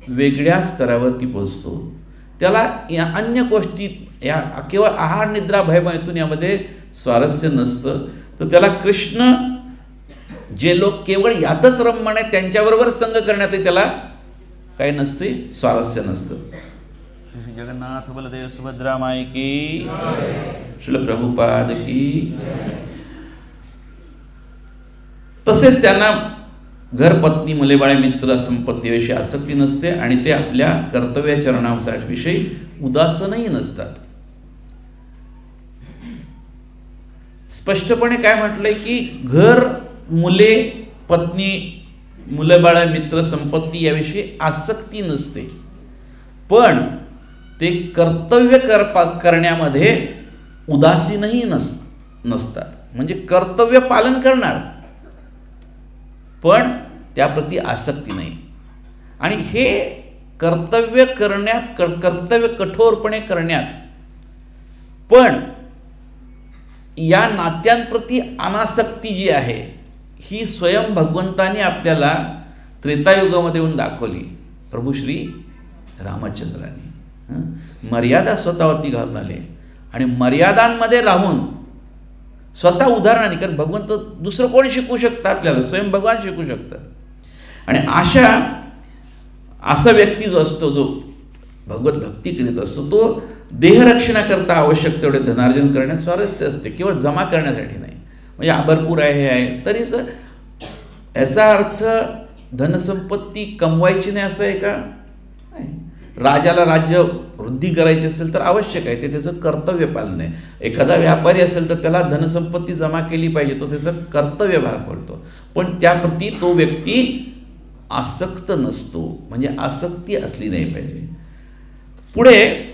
वेगळ्या स्तरावरती पोचतो. त्याला या अन्य गोष्टी, या केवळ आहार, निद्रा, भय, मैथुन यामध्ये स्वारस्य नसतं. तर त्याला कृष्ण जे लोक केवळ यातच रममाण आहेत त्यांच्याबरोबर संग करण्यातही त्याला काही नसते, स्वारस्य नसतं. श्री जगन्नाथ बलदेव सुभद्रा माई की, श्रील प्रभुपाद की. तसेच त्यांना घर, पत्नी, मुलेबाळे, मित्र, संपत्तीविषयी आसक्ती नसते आणि ते आपल्या कर्तव्याचरणाविषयी उदासीनही नसतात. स्पष्टपणे काय म्हटलंय की घर, मुले, पत्नी, मुलेबाळ, मित्र, संपत्ती याविषयी आसक्ती नसते, पण ते कर्तव्य करण्यामध्ये उदासीनही नसतात. म्हणजे कर्तव्य पालन करणार पण त्याप्रती आसक्ती नाही. आणि हे कर्तव्य करण्यात, कर्तव्य कठोरपणे करण्यात, पण या नात्यांप्रती अनासक्ती जी आहे ही स्वयं भगवंतानी आपल्याला त्रेतायुगामध्ये येऊन दाखवली. प्रभू श्री रामचंद्रांनी मर्यादा स्वतःवरती घालून आले आणि मर्यादांमध्ये राहून स्वतः उदाहरणाने, कारण भगवंत दुसरं कोणी शिकवू शकतं आपल्याला, स्वयं भगवान शिकू शकतात. आणि असा व्यक्ती जो असतो, जो भगवत भक्ती करीत असतो, तो देहरक्षणाकरता आवश्यक तेवढे धनार्जन करण्यात स्वारस्य असते, केवळ जमा करण्यासाठी नाही. म्हणजे भरपूर आहे, हे आहे तरी याचा अर्थ धनसंपत्ती कमवायची नाही असं आहे का? नाही. राजाला राज्य वृद्धी करायची असेल तर आवश्यक आहे, ते त्याचं कर्तव्य पालन आहे. एखादा व्यापारी असेल तर त्याला धनसंपत्ती जमा केली पाहिजे, तो त्याचं कर्तव्य भाग पडतो. पण त्याप्रती तो व्यक्ती आसक्त नसतो, म्हणजे आसक्ती असली नाही पाहिजे. पुढे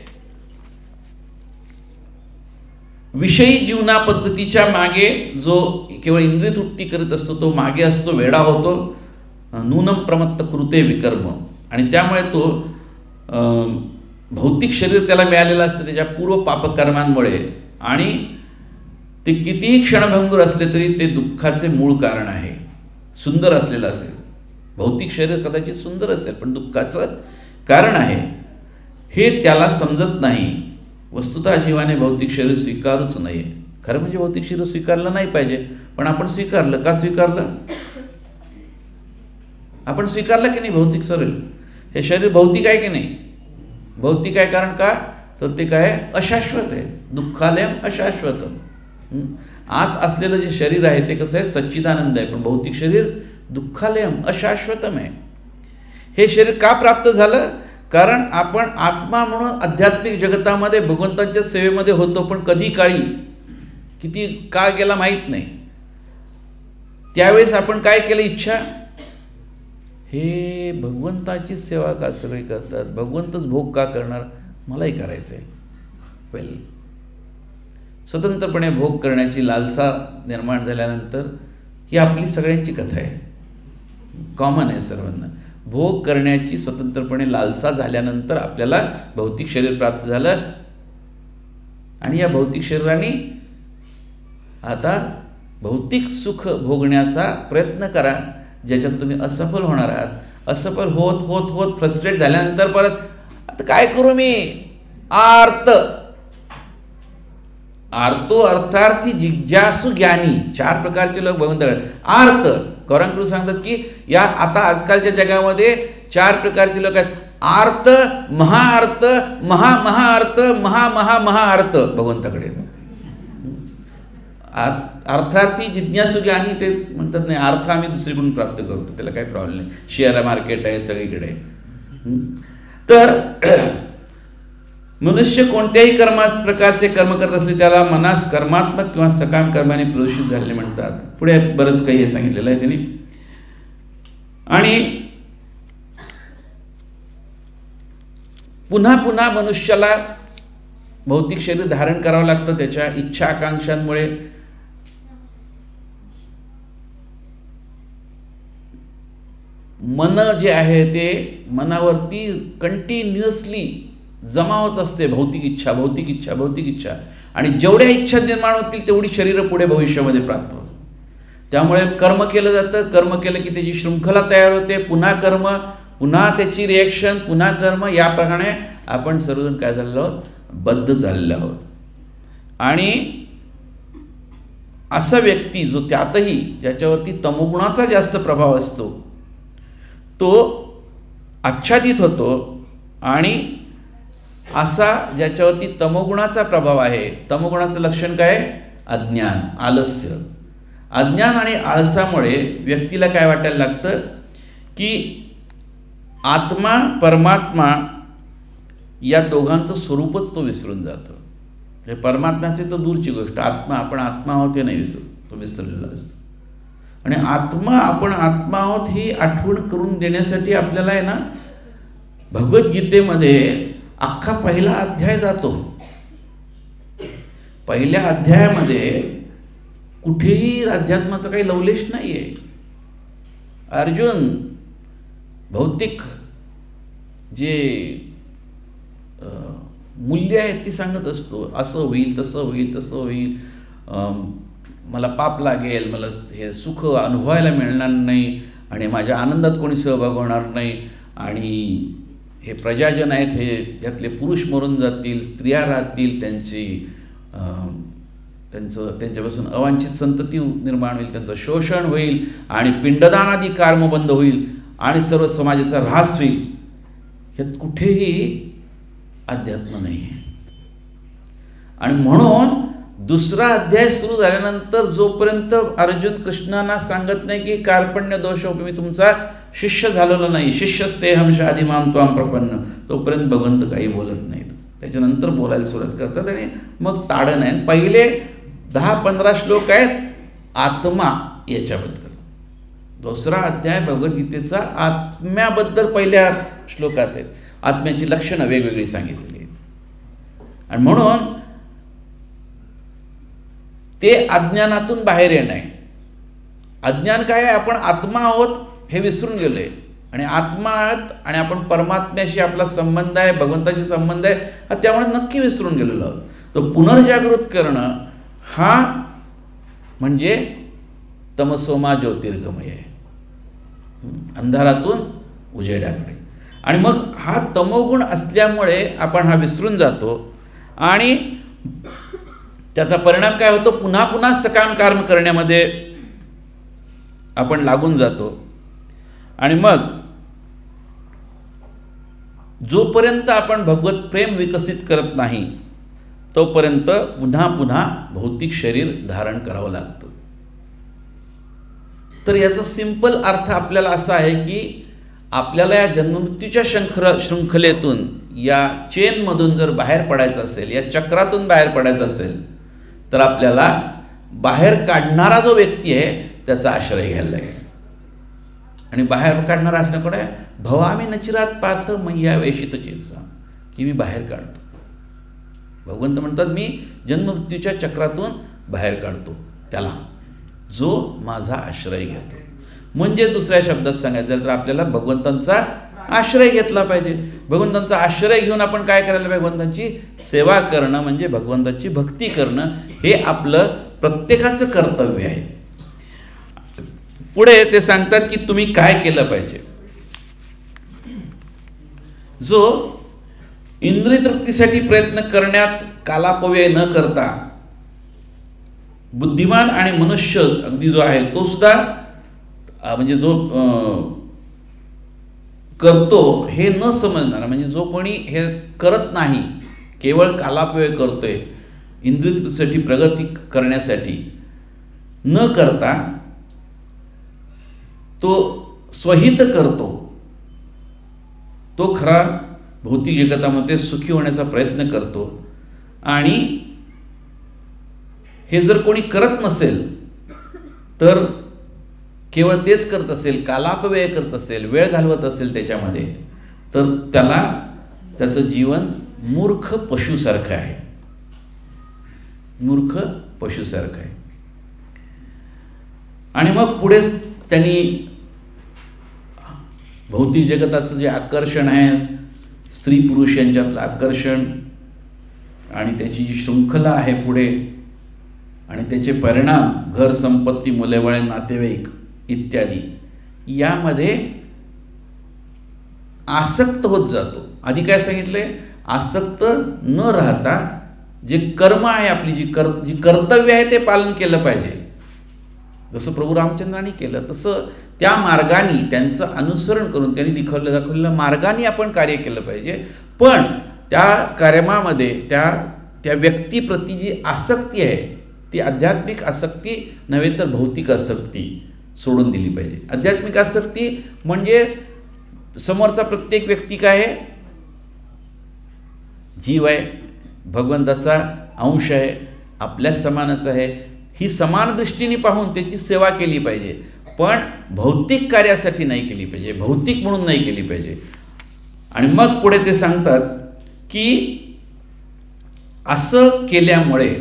विषयी जीवना पद्धतीच्या मागे जो केवळ इंद्रिय तृप्ती करीत असतो तो मागे असतो, वेडा होतो. नूनम प्रमत्त कृते विकर्म, आणि त्यामुळे तो भौतिक शरीर त्याला मिळालेलं असतं त्याच्या पूर्व पापकर्मांमुळे, आणि ते कितीही क्षणभंगूर असले तरी ते दुःखाचे मूळ कारण आहे. सुंदर असलेलं असेल, भौतिक शरीर कदाचित सुंदर असेल पण दुःखाचं कारण आहे, हे त्याला समजत नाही. वस्तुतः जीवाने भौतिक शरीर स्वीकारूच नये. खरं म्हणजे भौतिक शरीर स्वीकारलं नाही पाहिजे, पण आपण स्वीकारलं. का स्वीकारलं? आपण स्वीकारलं की नाही भौतिक शरीर? हे शरीर भौतिक आहे की नाही? भौतिक आहे कारण का? तर ते काय? अशाश्वत आहे. दुःखालयम अशाश्वतम. आत असलेलं जे शरीर आहे ते कसं आहे? सच्चिदानंद आहे, पण भौतिक शरीर दुःखालयम अशाश्वतम आहे. हे शरीर का प्राप्त झालं? कारण आपण आत्मा म्हणून आध्यात्मिक जगतामध्ये भगवंतांच्या सेवेमध्ये होतो, पण कधी काळी किती काळ गेला माहीत नाही. त्यावेळेस आपण काय केलं? इच्छा, हे भगवंताची सेवा का सगळे करतात, भगवंतच भोग का करणार, मलाही करायचं आहे. वेल, स्वतंत्रपणे भोग करण्याची लालसा निर्माण झाल्यानंतर ही आपली सगळ्यांची कथा आहे, कॉमन आहे सर्वांना. भोग करण्याची स्वतंत्रपणे लालसा झाल्यानंतर आपल्याला भौतिक शरीर प्राप्त झालं, आणि या भौतिक शरीराने आता भौतिक सुख भोगण्याचा प्रयत्न करा, ज्याच्यात तुम्ही असफल होणार आहात. असफल होत होत होत फ्रस्ट्रेट झाल्यानंतर परत आता काय करू मी? आर्त, आर्तो अर्थार्थी जिज्ञासू ज्ञानी, 4 प्रकारचे लोक भगवंताकडे. आर्त, गौरांग सांगतात की या आता आजकालच्या जगामध्ये 4 प्रकारचे लोक आहेत. आर्त, महाआर्त, महामहाआर्त, महामहामहाआर्त भगवंताकडे. अर्थार्थी जिज्ञासू ज्ञानी ते म्हणतात नाही, अर्थ आम्ही दुसरीकडून प्राप्त करतो, त्याला काही प्रॉब्लेम नाही, शेअर मार्केट आहे सगळीकडे. तर मनुष्य कोणत्याही प्रकारचे कर्म करत असले त्याला मनास कर्मात्मक किंवा सकाम कर्माने प्रदूषित झालेले म्हणतात. पुढे बरंच काही हे सांगितलेलं आहे त्यांनी. आणि पुन्हा पुन्हा मनुष्याला भौतिक शरीर धारण करावं लागतं त्याच्या इच्छा आकांक्षांमुळे. मन जे आहे ते मनावरती कंटिन्युअसली जमा होत असते भौतिक इच्छा, भौतिक इच्छा, भौतिक इच्छा. आणि जेवढ्या इच्छा निर्माण होतील तेवढी शरीर पुढे भविष्यामध्ये प्राप्त होतं. त्यामुळे कर्म केलं जातं, कर्म केलं की त्याची शृंखला तयार होते, पुन्हा कर्म, पुन्हा त्याची रिॲक्शन, पुन्हा कर्म, याप्रमाणे आपण सर्वजण काय झालेलो आहोत? बद्ध झालेलो आहोत. आणि असा व्यक्ती जो त्यातही ज्याच्यावरती तमोगुणाचा जास्त प्रभाव असतो तो आच्छादित होतो, आणि असा ज्याच्यावरती तमोगुणाचा प्रभाव आहे, तमोगुणाचं लक्षण काय? अज्ञान, आलस्य. अज्ञान आणि आळसामुळे व्यक्तीला काय वाटायला लागतं की आत्मा परमात्मा या दोघांचं स्वरूपच तो विसरून जातो. हे परमात्म्याची तर दूरची गोष्ट, आपण आत्मा आहोत हे नाही तो विसरलेला असतो. आणि आपण आत्मा आहोत ही आठवण करून देण्यासाठी आपल्याला आहे ना भगवद्गीतेमध्ये अख्खा पहिला अध्याय जातो. पहिल्या अध्यायामध्ये कुठेही अध्यात्माचा काही लवलेश नाही आहे. अर्जुन भौतिक जे मूल्य आहेत ती सांगत असतो, असं होईल तसं होईल तसं होईल, मला पाप लागेल, मला हे सुख अनुभवायला मिळणार नाही, आणि माझ्या आनंदात कोणी सहभाग होणार नाही, आणि हे प्रजाजन आहेत हे यातले पुरुष मरून जातील, स्त्रिया राहतील, त्यांच्यापासून अवांछित संतती निर्माण होईल, त्यांचं शोषण होईल, आणि पिंडदान आदी कर्म बंद होईल, आणि सर्व समाजाचा ऱ्हास होईल. ह्यात कुठेही अध्यात्म नाही. आणि म्हणून दुसरा अध्याय सुरू झाल्यानंतर जोपर्यंत अर्जुन कृष्णांना सांगत नाही की कार्पण्य दोष मी तुमचा शिष्य झालेला नाही, शिष्यस्तेहम शाधिमाम त्वाम प्रपन्न, तोपर्यंत भगवंत काही बोलत नाहीत. त्याच्यानंतर बोलायला सुरुवात करतात, आणि मग ताडण आहे. पहिले 10-15 श्लोक आहेत आत्मा याच्याबद्दल. दुसरा अध्याय भगवद्गीतेचा आत्म्याबद्दल पहिल्या श्लोकात आहेत. आत्म्याची लक्षणं वेगवेगळी सांगितलेली आहेत. आणि म्हणून ते अज्ञानातून बाहेर येणं आहे. अज्ञान काय आहे? आपण आत्मा आहोत हे विसरून गेलोय, आणि आत्मा आहात आणि आपण परमात्म्याशी आपला संबंध आहे, भगवंताशी संबंध आहे, त्यामुळे नक्की विसरून गेलेलो आहोत. तो पुनर्जागृत करणं हा म्हणजे तमसोमा ज्योतिर्गमय आहे, अंधारातून उजेडाकडे. आणि मग हा तमोगुण असल्यामुळे आपण हा विसरून जातो, आणि त्याचा परिणाम काय होतो? पुन्हा पुन्हा सकाम कर्म करण्यामध्ये आपण लागून जातो. आणि मग जोपर्यंत आपण भगवत प्रेम विकसित करत नाही तोपर्यंत पुन्हा पुन्हा भौतिक शरीर धारण करावं लागतं. तर याचा सिंपल अर्थ आपल्याला असा आहे की आपल्याला या जन्ममृत्यूच्या शृंखलेतून, या चेनमधून जर बाहेर पडायचं असेल, या चक्रातून बाहेर पडायचं असेल, तर आपल्याला बाहेर काढणारा जो व्यक्ती आहे त्याचा आश्रय घ्यायला लागेल. आणि बाहेर काढणारा असणं कोण आहे? भवामी नचिरात पाथ मय्या वेशित चेतसा, की मी बाहेर काढतो. भगवंत म्हणतात मी जन्ममृत्यूच्या चक्रातून बाहेर काढतो त्याला, जो माझा आश्रय घेतो. म्हणजे दुसऱ्या शब्दात सांगायचं तर आपल्याला भगवंतांचा आश्रय घेतला पाहिजे. भगवंतांचा आश्रय घेऊन आपण काय करायला पाहिजे? भगवंतांची सेवा करणं, म्हणजे भगवंताची भक्ती करणं, हे आपलं प्रत्येकाचं कर्तव्य आहे. पुढे ते सांगतात की तुम्ही काय केलं पाहिजे. जो इंद्रिय तृप्तीसाठी प्रयत्न करण्यात कालापव्यय न करता बुद्धिमान आणि मनुष्य अगदी जो आहे तो सुद्धा, म्हणजे जो करतो हे न समजणार, म्हणजे जो कोणी हे करत नाही, केवळ कालापव्यय करतोय, इंद्रिय तृप्तीसाठी प्रगती करण्यासाठी न करता तो स्वहित करतो, तो खरा भौतिक जगतामध्ये सुखी होण्याचा प्रयत्न करतो. आणि हे जर कोणी करत नसेल, तर केवळ तेच करत असेल, कालापव्यय करत असेल, वेळ घालवत असेल त्याच्यामध्ये, तर त्याला त्याचं जीवन मूर्ख पशुसारखं आहे, मूर्ख पशुसारखं आहे. आणि मग पुढे त्यांनी भौतिक जगताचं जे आकर्षण आहे, स्त्री पुरुष यांच्यातलं आकर्षण, आणि त्याची जी शृंखला आहे पुढे, आणि त्याचे परिणाम घर, संपत्ती, मुलेबाळे, नातेवाईक इत्यादी, यामध्ये आसक्त होत जातो. आधी काय सांगितलंय? आसक्त न राहता जे कर्म आहे, आपली जी कर्तव्य आहे ते पालन केलं पाहिजे. जसं प्रभू रामचंद्रांनी केलं तसं त्या मार्गाने त्यांचं अनुसरण करून त्यांनी दाखवलेल्या मार्गाने आपण कार्य केलं पाहिजे. पण त्या कार्यक्रमामध्ये त्या व्यक्तीप्रती जी आसक्ती आहे ती आध्यात्मिक आसक्ती नव्हे तर भौतिक आसक्ती सोडून दिली पाहिजे. आध्यात्मिक आसक्ती म्हणजे समोरचा प्रत्येक व्यक्ती काय आहे, जीव आहे, भगवंताचा अंश आहे, आपल्याच समानाचा आहे, ही समान दृष्टीने पाहून त्याची सेवा केली पाहिजे. पण भौतिक कार्यासाठी नाही केली पाहिजे, भौतिक म्हणून नाही केली पाहिजे. आणि मग पुढे ते सांगतात की असं केल्यामुळे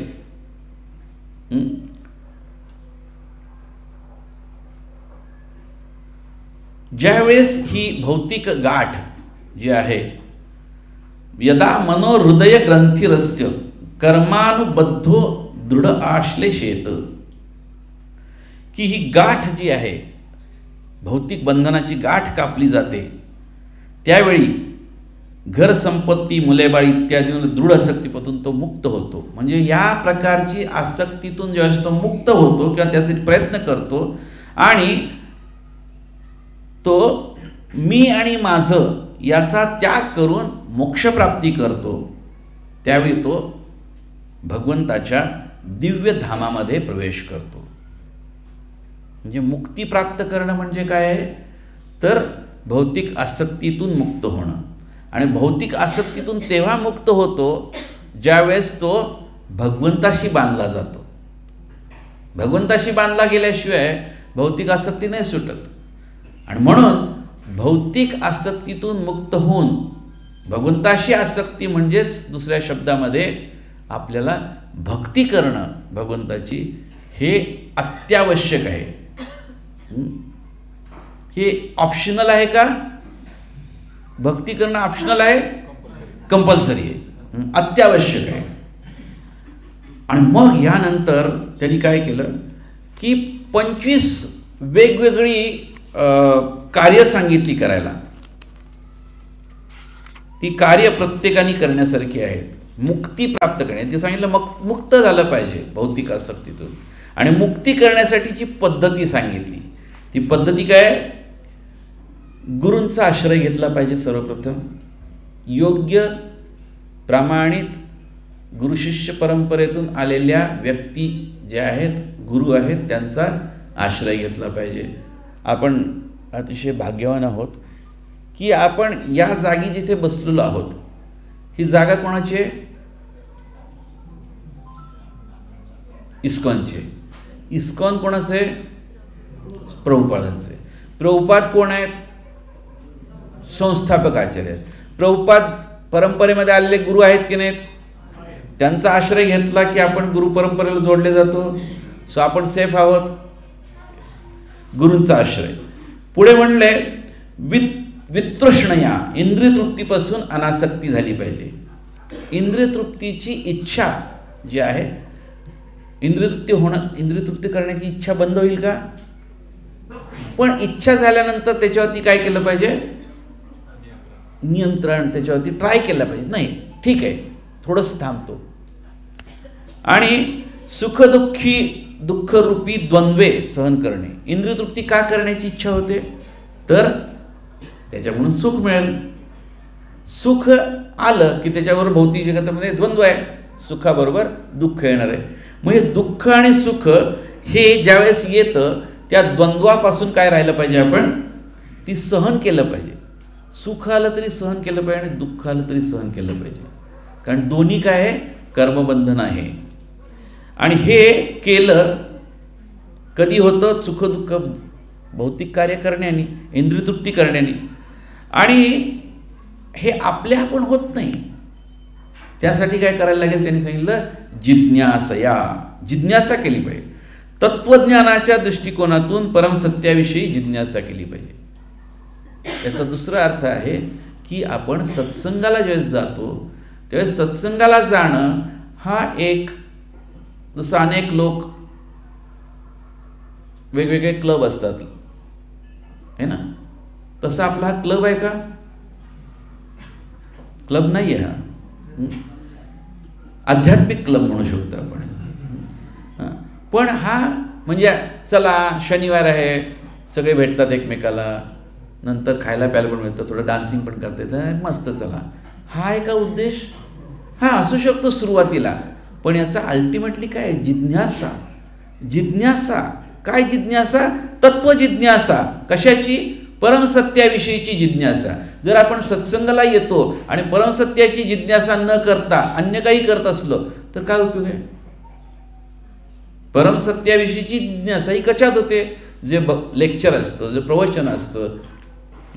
ज्यावेळेस ही भौतिक गाठ जी आहे, यदा मनोहृदय ग्रंथिरस्य कर्मानुबद्धो दृढ आश्लेषेत, की ही गाठ जी आहे भौतिक बंधनाची गाठ कापली जाते, त्यावेळी घर संपत्ती मुलेबाळ इत्यादींवर दृढ आसक्तीपासून तो मुक्त होतो. म्हणजे या प्रकारची आसक्तीतून ज्यावेळेस तो मुक्त होतो किंवा त्यासाठी प्रयत्न करतो आणि तो मी आणि माझं याचा त्याग करून मोक्षप्राप्ती करतो, त्यावेळी तो भगवंताच्या दिव्य धामामध्ये प्रवेश करतो. म्हणजे मुक्ती प्राप्त करणं म्हणजे काय आहे तर भौतिक आसक्तीतून मुक्त होणं. आणि भौतिक आसक्तीतून तेव्हा मुक्त होतो ज्यावेळेस तो भगवंताशी बांधला जातो. भगवंताशी बांधला गेल्याशिवाय भौतिक आसक्ती नाही सुटत. आणि म्हणून भौतिक आसक्तीतून मुक्त होऊन भगवंताशी आसक्ती म्हणजेच दुसऱ्या शब्दामध्ये आपल्याला भक्ती करणं भगवंताची, हे अत्यावश्यक आहे. हे ऑप्शनल आहे का? भक्ती करणं ऑप्शनल आहे? कंपल्सरी आहे, अत्यावश्यक आहे. आणि मग यानंतर त्यांनी काय केलं की 25 वेगवेगळी कार्य सांगितली करायला. ती कार्य प्रत्येकाने करण्यासारखी आहेत. मुक्ती प्राप्त करणे ते सांगितलं, मग मुक्त झालं पाहिजे भौतिक आसक्तीतून. आणि मुक्ती करण्यासाठीची पद्धती सांगितली. ती पद्धती काय? गुरूंचा आश्रय घेतला पाहिजे सर्वप्रथम. योग्य प्रामाणिक गुरुशिष्य परंपरेतून आलेल्या व्यक्ती ज्या आहेत, गुरु आहेत, त्यांचा आश्रय घेतला पाहिजे. आपण अतिशय भाग्यवान आहोत की आपण या जागी जिथे बसलेलो आहोत, ही जागा कोणाची आहे? इस्कॉनची. इस्कॉन कोणाचं आहे? प्रभुपादांचे. प्रभुपाद कोण आहेत? संस्थापक आचार्य. प्रभुपाद परंपरेमध्ये आलेले गुरु आहेत की नाहीत? त्यांचा आश्रय घेतला की आपण गुरु परंपरेला जोडले जातो. सो आपण सेफ आहोत. गुरूंचा आश्रय. पुढे म्हणले वितृष्णया, इंद्रिय तृप्तीपासून अनासक्ती झाली पाहिजे. इंद्रिय तृप्तीची इच्छा जी आहे, इंद्रिय तृप्ती करण्याची इच्छा बंद होईल का? पण इच्छा झाल्यानंतर त्याच्यावरती काय केलं पाहिजे? नियंत्रण, त्याच्यावरती ट्राय केलं पाहिजे. नाही ठीक आहे, थोडंसं थांबतो. आणि दुःखरूपी द्वंद्वे सहन करणे. इंद्रिय तृप्ती का करण्याची इच्छा होते? तर त्याच्याकडून सुख मिळेल. सुख आलं की त्याच्याबरोबर भौतिक जगतामध्ये द्वंद्व आहे, सुखाबरोबर दुःख येणार आहे. म्हणजे दुःख आणि सुख हे ज्यावेळेस येतं त्या द्वंद्वापासून काय राहिलं पाहिजे? आपण ती सहन केलं पाहिजे. सुख आलं तरी सहन केलं पाहिजे आणि दुःख आलं तरी सहन केलं पाहिजे. कारण दोन्ही काय आहे? कर्मबंधन आहे. आणि हे केलं कधी होतं? सुख दुःख भौतिक कार्य करण्याने, इंद्रिय तृप्ती करण्याने. आणि हे आपल्या आपण होत नाही. त्यासाठी काय करायला लागेल? त्यांनी सांगितलं जिज्ञासा केली पाहिजे. तत्वज्ञानाच्या दृष्टिकोनातून परमसत्याविषयी जिज्ञासा केली पाहिजे. याचा दुसरा अर्थ आहे की आपण सत्संगाला ज्यावेळेस जातो त्यावेळेस सत्संगाला जाणं हा एक, जसं अनेक लोक वेगवेगळे क्लब असतात है ना, तसा आपला हा क्लब आहे का? क्लब नाही आहे हा. आध्यात्मिक क्लब म्हणू शकतो आपण. पण हा म्हणजे चला शनिवार आहे, सगळे भेटतात एकमेकाला, नंतर खायला प्यायला पण मिळतं, थोडं डान्सिंग पण करता येतं, मस्त चला. हा आहे का उद्देश? हा असू शकतो सुरुवातीला, पण याचा अल्टिमेटली काय? जिज्ञासा. जिज्ञासा काय? जिज्ञासा तत्वजिज्ञासा. कशाची? परमसत्याविषयीची जिज्ञासा. जर आपण सत्संगाला येतो आणि परमसत्याची जिज्ञासा न करता अन्य काही करत असलो तर काय उपयोग आहे? परमसत्याविषयीची जिज्ञासा ही कशात होते? जे लेक्चर असतं, जे प्रवचन असतं,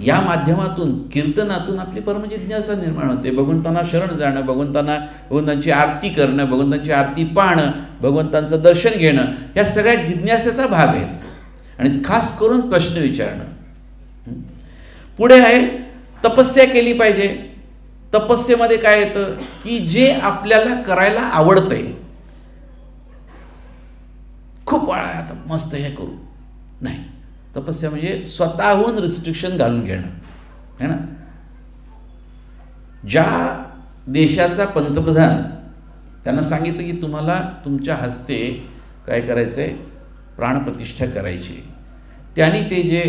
या माध्यमातून कीर्तनातून आपली परमजिज्ञासा निर्माण होते. भगवंतांना शरण जाणं, भगवंतांची आरती करणं, भगवंतांची आरती पाहणं, भगवंतांचं दर्शन घेणं, या सगळ्या जिज्ञासेचा भाग आहेत. आणि खास करून प्रश्न विचारणं. पुढे आहे तपस्या केली पाहिजे. तपस्येमध्ये काय येतं की जे आपल्याला करायला आवडतंय, खूप वेळा आता मस्त हे करू नाही. तपस्या म्हणजे स्वतःहून रिस्ट्रिक्शन घालून घेणं है ना. ज्या देशाचा पंतप्रधान त्यांना सांगितलं की तुम्हाला तुमच्या हस्ते काय करायचंय? प्राणप्रतिष्ठा करायची. त्यांनी ते जे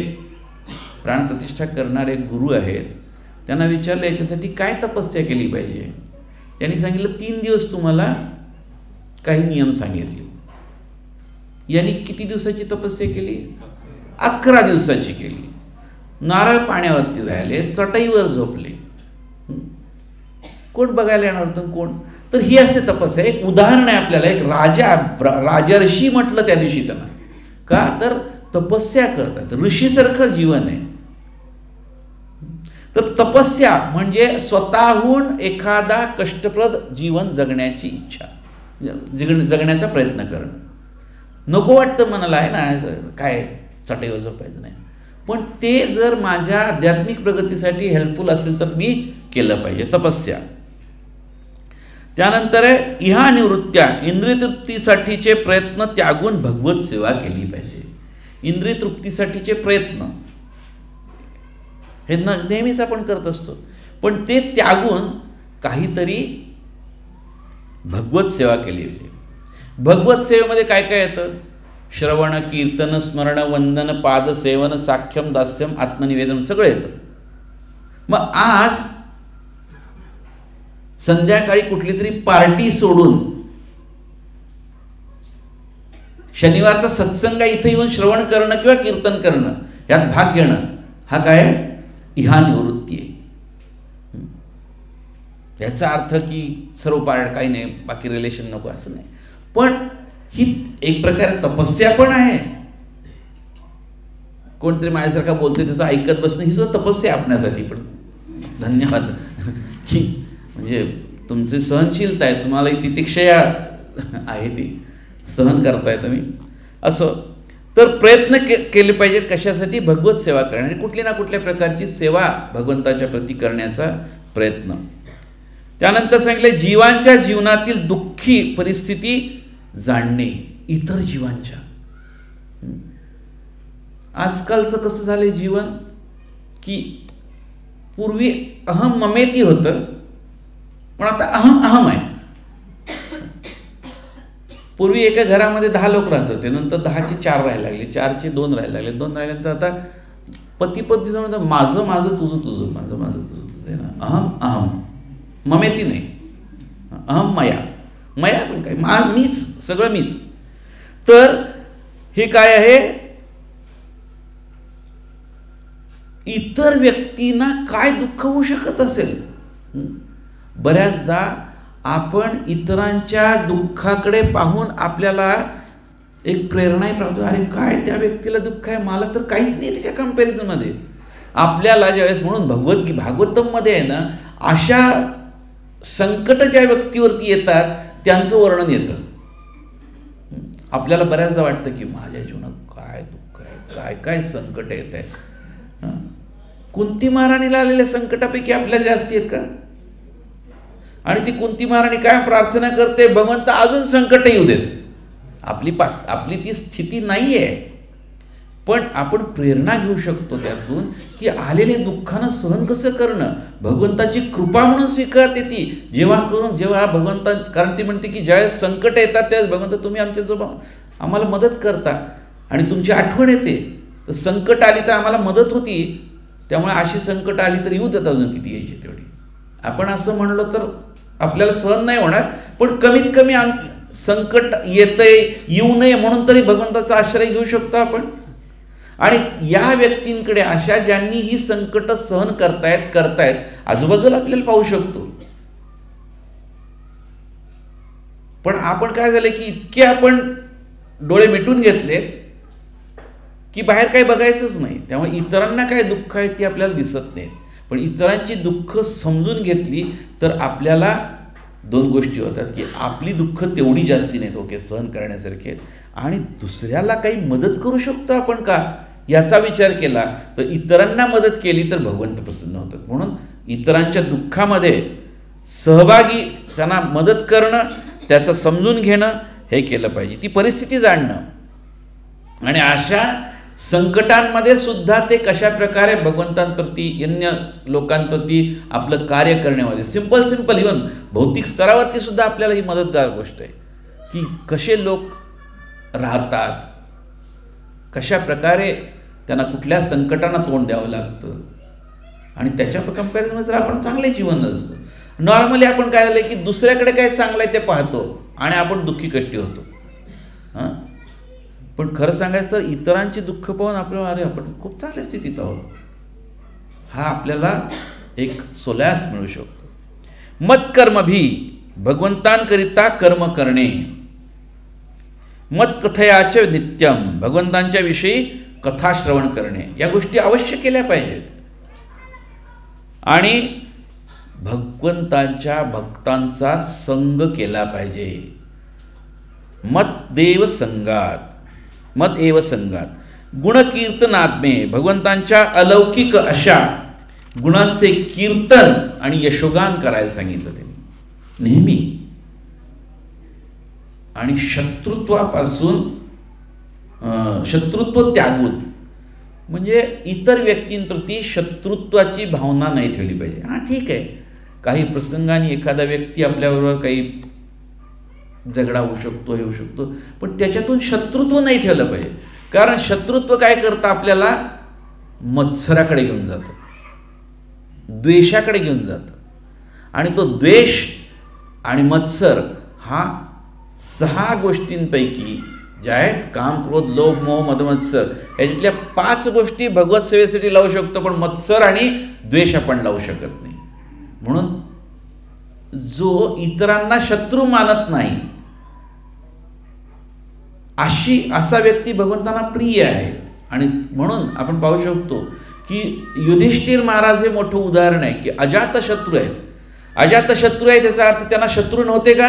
प्राणप्रतिष्ठा करणारे गुरु आहेत त्यांना विचारलं याच्यासाठी काय तपस्या केली पाहिजे. त्यांनी सांगितलं 3 दिवस तुम्हाला काही नियम सांगितले. यांनी किती दिवसाची तपस्या केली? 11 दिवसाची केली. नारळ पाण्यावरती राहिले, चटईवर झोपले. कोण बघायला येणार होतं? कोण? तर ही असते तपस्या. एक उदाहरण आहे आपल्याला. एक राजर्षी म्हटलं त्या दिवशी त्यांना. का? तर तपस्या करतात, ऋषीसारखं जीवन आहे. तर तपस्या म्हणजे स्वतःहून एखादा कष्टप्रद जीवन जगण्याची इच्छा, जगण्याचा प्रयत्न करणं. नको वाटतं मनाला आहे ना, काय चटईवर झोपायचं नाही, पण ते जर माझ्या आध्यात्मिक प्रगतीसाठी हेल्पफुल असेल तर मी केलं पाहिजे. तपस्या. त्यानंतर इहानिवृत्त्या, इंद्रिय तृप्तीसाठीचे प्रयत्न त्यागून भगवत सेवा केली पाहिजे. इंद्रिय तृप्तीसाठीचे प्रयत्न हे नेहमीच आपण करत असतो, पण ते त्यागून काहीतरी भगवत सेवा केली पाहिजे. भगवत सेवेमध्ये काय काय येतं? श्रवण, कीर्तन, स्मरण, वंदन, पादसेवन, साख्यम, दास्यम, आत्मनिवेदन सगळं येतं. मग आज संध्याकाळी कुठली तरी पार्टी सोडून शनिवारचा सत्संग इथे येऊन श्रवण करणं किंवा कीर्तन करणं, यात भाग घेणं, हा काय? इहानिवृत्ती आहे. याचा अर्थ की सर्व पार्ट काही नाही, बाकी रिलेशन नको असं नाही, पण ही एक प्रकारे तपस्या पण आहे. कोणतरी माझ्यासारखा बोलते त्याचं ऐकत बसणं ही सुद्धा तपस्या आपण्यासाठी. पण धन्यवाद की म्हणजे तुमची सहनशीलता आहे, तुम्हाला तितिक्षया आहे, ती सहन करताय तुम्ही. असं तर प्रयत्न केले पाहिजेत. कशासाठी? भगवत सेवा करणे, कुठली ना कुठल्या प्रकारची सेवा भगवंताच्या प्रती करण्याचा प्रयत्न. त्यानंतर सांगितले जीवांच्या जीवनातील दुःखी परिस्थिती जाणणे, इतर जीवांच्या. आजकालचं कसं झालंय जीवन की पूर्वी अहम ममेती होतं, पण आता अहम अहम आहे. पूर्वी एका घरामध्ये 10 लोक राहत होते, नंतर 10चे 4 राहायला लागले, 4चे 2 राहायला लागले, 2 राहिल्यानंतर आता पती पत्नी म्हणतात माझं माझं तुझं तुझं, माझं माझं तुझं तुझं आहे ना. अहम अहम, ममेती नाही. अहम मया, मया पण काय, मीच, सगळं मीच. तर हे काय आहे? इतर व्यक्तींना काय दुःख होऊ शकत असेल? बऱ्याचदा आपण इतरांच्या दुःखाकडे पाहून आपल्याला एक प्रेरणाही प्राप्त, अरे काय त्या व्यक्तीला दुःख आहे, मला तर काहीच नाही त्याच्या कंपॅरिझनमध्ये. आपल्याला ज्यावेळेस म्हणून भागवतममध्ये आहे ना, अशा संकट ज्या व्यक्तीवरती येतात त्यांचं वर्णन येतं. आपल्याला बऱ्याचदा वाटतं की माझ्या जीवनात काय दुःख आहे, काय काय संकट येत आहे. कुंती महाराणीला आलेल्या संकटापैकी आपल्याला जास्ती आहेत का? आणि ती कुंती महाराणी काय प्रार्थना करते? भगवंत अजून संकट येऊ देत. आपली ती स्थिती नाही आहे, पण आपण प्रेरणा घेऊ शकतो त्यातून की आलेल्या दुःखानं सहन कसं करणं भगवंताची कृपा म्हणून स्वीकारते ती. जेव्हा भगवंता, कारण ती म्हणते की ज्यावेळेस संकट येतात त्यावेळेस भगवंत तुम्ही आमच्या जो आम्हाला मदत करता आणि तुमची आठवण येते. तर संकट आली तर आम्हाला मदत होती. त्यामुळे अशी संकट आली तर येऊ देत, अजून किती यायची तेवढी. आपण असं म्हणलो तर आपल्याला सहन नाही होणार, पण कमीत कमी संकट येतंय, येऊ नये म्हणून तरी भगवंताचा आश्रय घेऊ शकतो आपण. आणि या व्यक्तींकडे, अशा ज्यांनी ही संकट सहन करतायत आजूबाजूला आपल्याला पाहू शकतो. पण आपण काय झालं की इतके आपण डोळे मिटून घेतले की बाहेर काही बघायचंच नाही. त्यामुळे इतरांना काय दुःख आहे ती आपल्याला दिसत नाहीत. पण इतरांची दुःख समजून घेतली तर आपल्याला दोन गोष्टी होतात की आपली दुःख तेवढी जास्ती नाहीत, ओके, सहन करण्यासारखी आहेत, आणि दुसऱ्याला काही मदत करू शकतो आपण का याचा विचार केला तर इतरांना मदत केली तर भगवंत प्रसन्न होतात. म्हणून इतरांच्या दुःखामध्ये सहभागी, त्यांना मदत करणं, त्याचं समजून घेणं हे केलं पाहिजे, ती परिस्थिती जाणणं. आणि अशा संकटांमध्ये सुद्धा ते कशा प्रकारे भगवंतांप्रती, अन्य लोकांप्रती आपलं कार्य करण्यामध्ये सिंपल इव्हन भौतिक स्तरावरती सुद्धा आपल्याला ही मदतगार गोष्ट आहे की कसे लोक राहतात, कशा प्रकारे त्यांना कुठल्या संकटांना तोंड द्यावं लागतं. आणि त्याच्या कंपॅरिझनमध्ये जर आपण चांगले जीवन असतो. नॉर्मली आपण काय झालं की दुसऱ्याकडे काय चांगलं आहे ते पाहतो आणि आपण दुःखी कष्टी होतो. हां, पण खरं सांगायचं तर इतरांची दुःख पाहून आपल्याला अरे आपण खूप चांगल्या स्थितीत आहोत, हा आपल्याला एक सोलास मिळू शकतो. मत कर्म भी, भगवंतांकरिता कर्म करणे. मत कथयाच नित्यम, भगवंतांच्या विषयी कथा श्रवण करणे, या गोष्टी अवश्य केल्या पाहिजेत. आणि भगवंतांच्या भक्तांचा संग केला पाहिजे. मत एव संगात गुणकीर्तनात्मे, भगवंतांच्या अलौकिक अशा गुणांचे कीर्तन आणि यशोगान करायला सांगितलं त्यांनी नेहमी. आणि शत्रुत्व त्यागून, म्हणजे इतर व्यक्तींप्रती शत्रुत्वाची भावना नाही ठेवली पाहिजे. हां, ठीक आहे, काही प्रसंगाने एखादा व्यक्ती आपल्याबरोबर काही झगडा होऊ शकतो, हे होऊ शकतो, पण त्याच्यातून शत्रुत्व नाही ठेवलं पाहिजे. कारण शत्रुत्व काय करतं, आपल्याला मत्सराकडे घेऊन जातं, द्वेषाकडे घेऊन जातं. आणि तो द्वेष आणि मत्सर हा 6 गोष्टींपैकी ज्या आहेत, काम, क्रोध, लोभ, मोह, मद, मत्सर, याच्यातल्या 5 गोष्टी भगवत सेवेसाठी लावू शकतो, पण मत्सर आणि द्वेष आपण लावू शकत नाही. म्हणून जो इतरांना शत्रू मानत नाही असा व्यक्ती भगवंतांना प्रिय आहे. आणि म्हणून आपण पाहू शकतो की युधिष्ठिर महाराज हे मोठं उदाहरण आहे की अजातशत्रू आहेत. अजातशत्रू आहेत याचा अर्थ त्यांना शत्रू नव्हते का?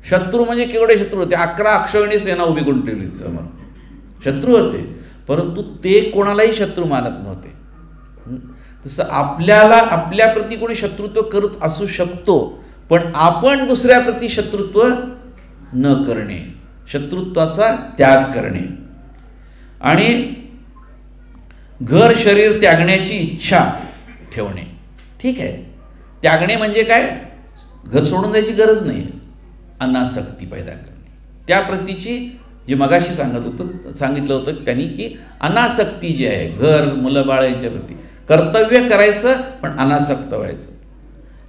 शत्रू म्हणजे केवढे शत्रू होते? 11 अक्षौहिणी सेना उभी करून ठेवली समोर, शत्रू होते, परंतु ते कोणालाही शत्रू मानत नव्हते. तसं आपल्याला आपल्याप्रती कोणी शत्रुत्व करत असू शकतो, पण आपण दुसऱ्याप्रती शत्रुत्व न करणे, शत्रुत्वाचा त्याग करणे. आणि घर शरीर त्यागण्याची इच्छा ठेवणे. ठीक आहे, त्यागणे म्हणजे काय? घर सोडून जायची गरज नाही, अनासक्ती पैदा करणे. त्या प्रतीची जी मगाशी सांगितलं होतं त्यांनी की अनासक्ती जी आहे, घर, मुलं बाळ यांच्या प्रती कर्तव्य करायचं पण अनासक्त व्हायचं.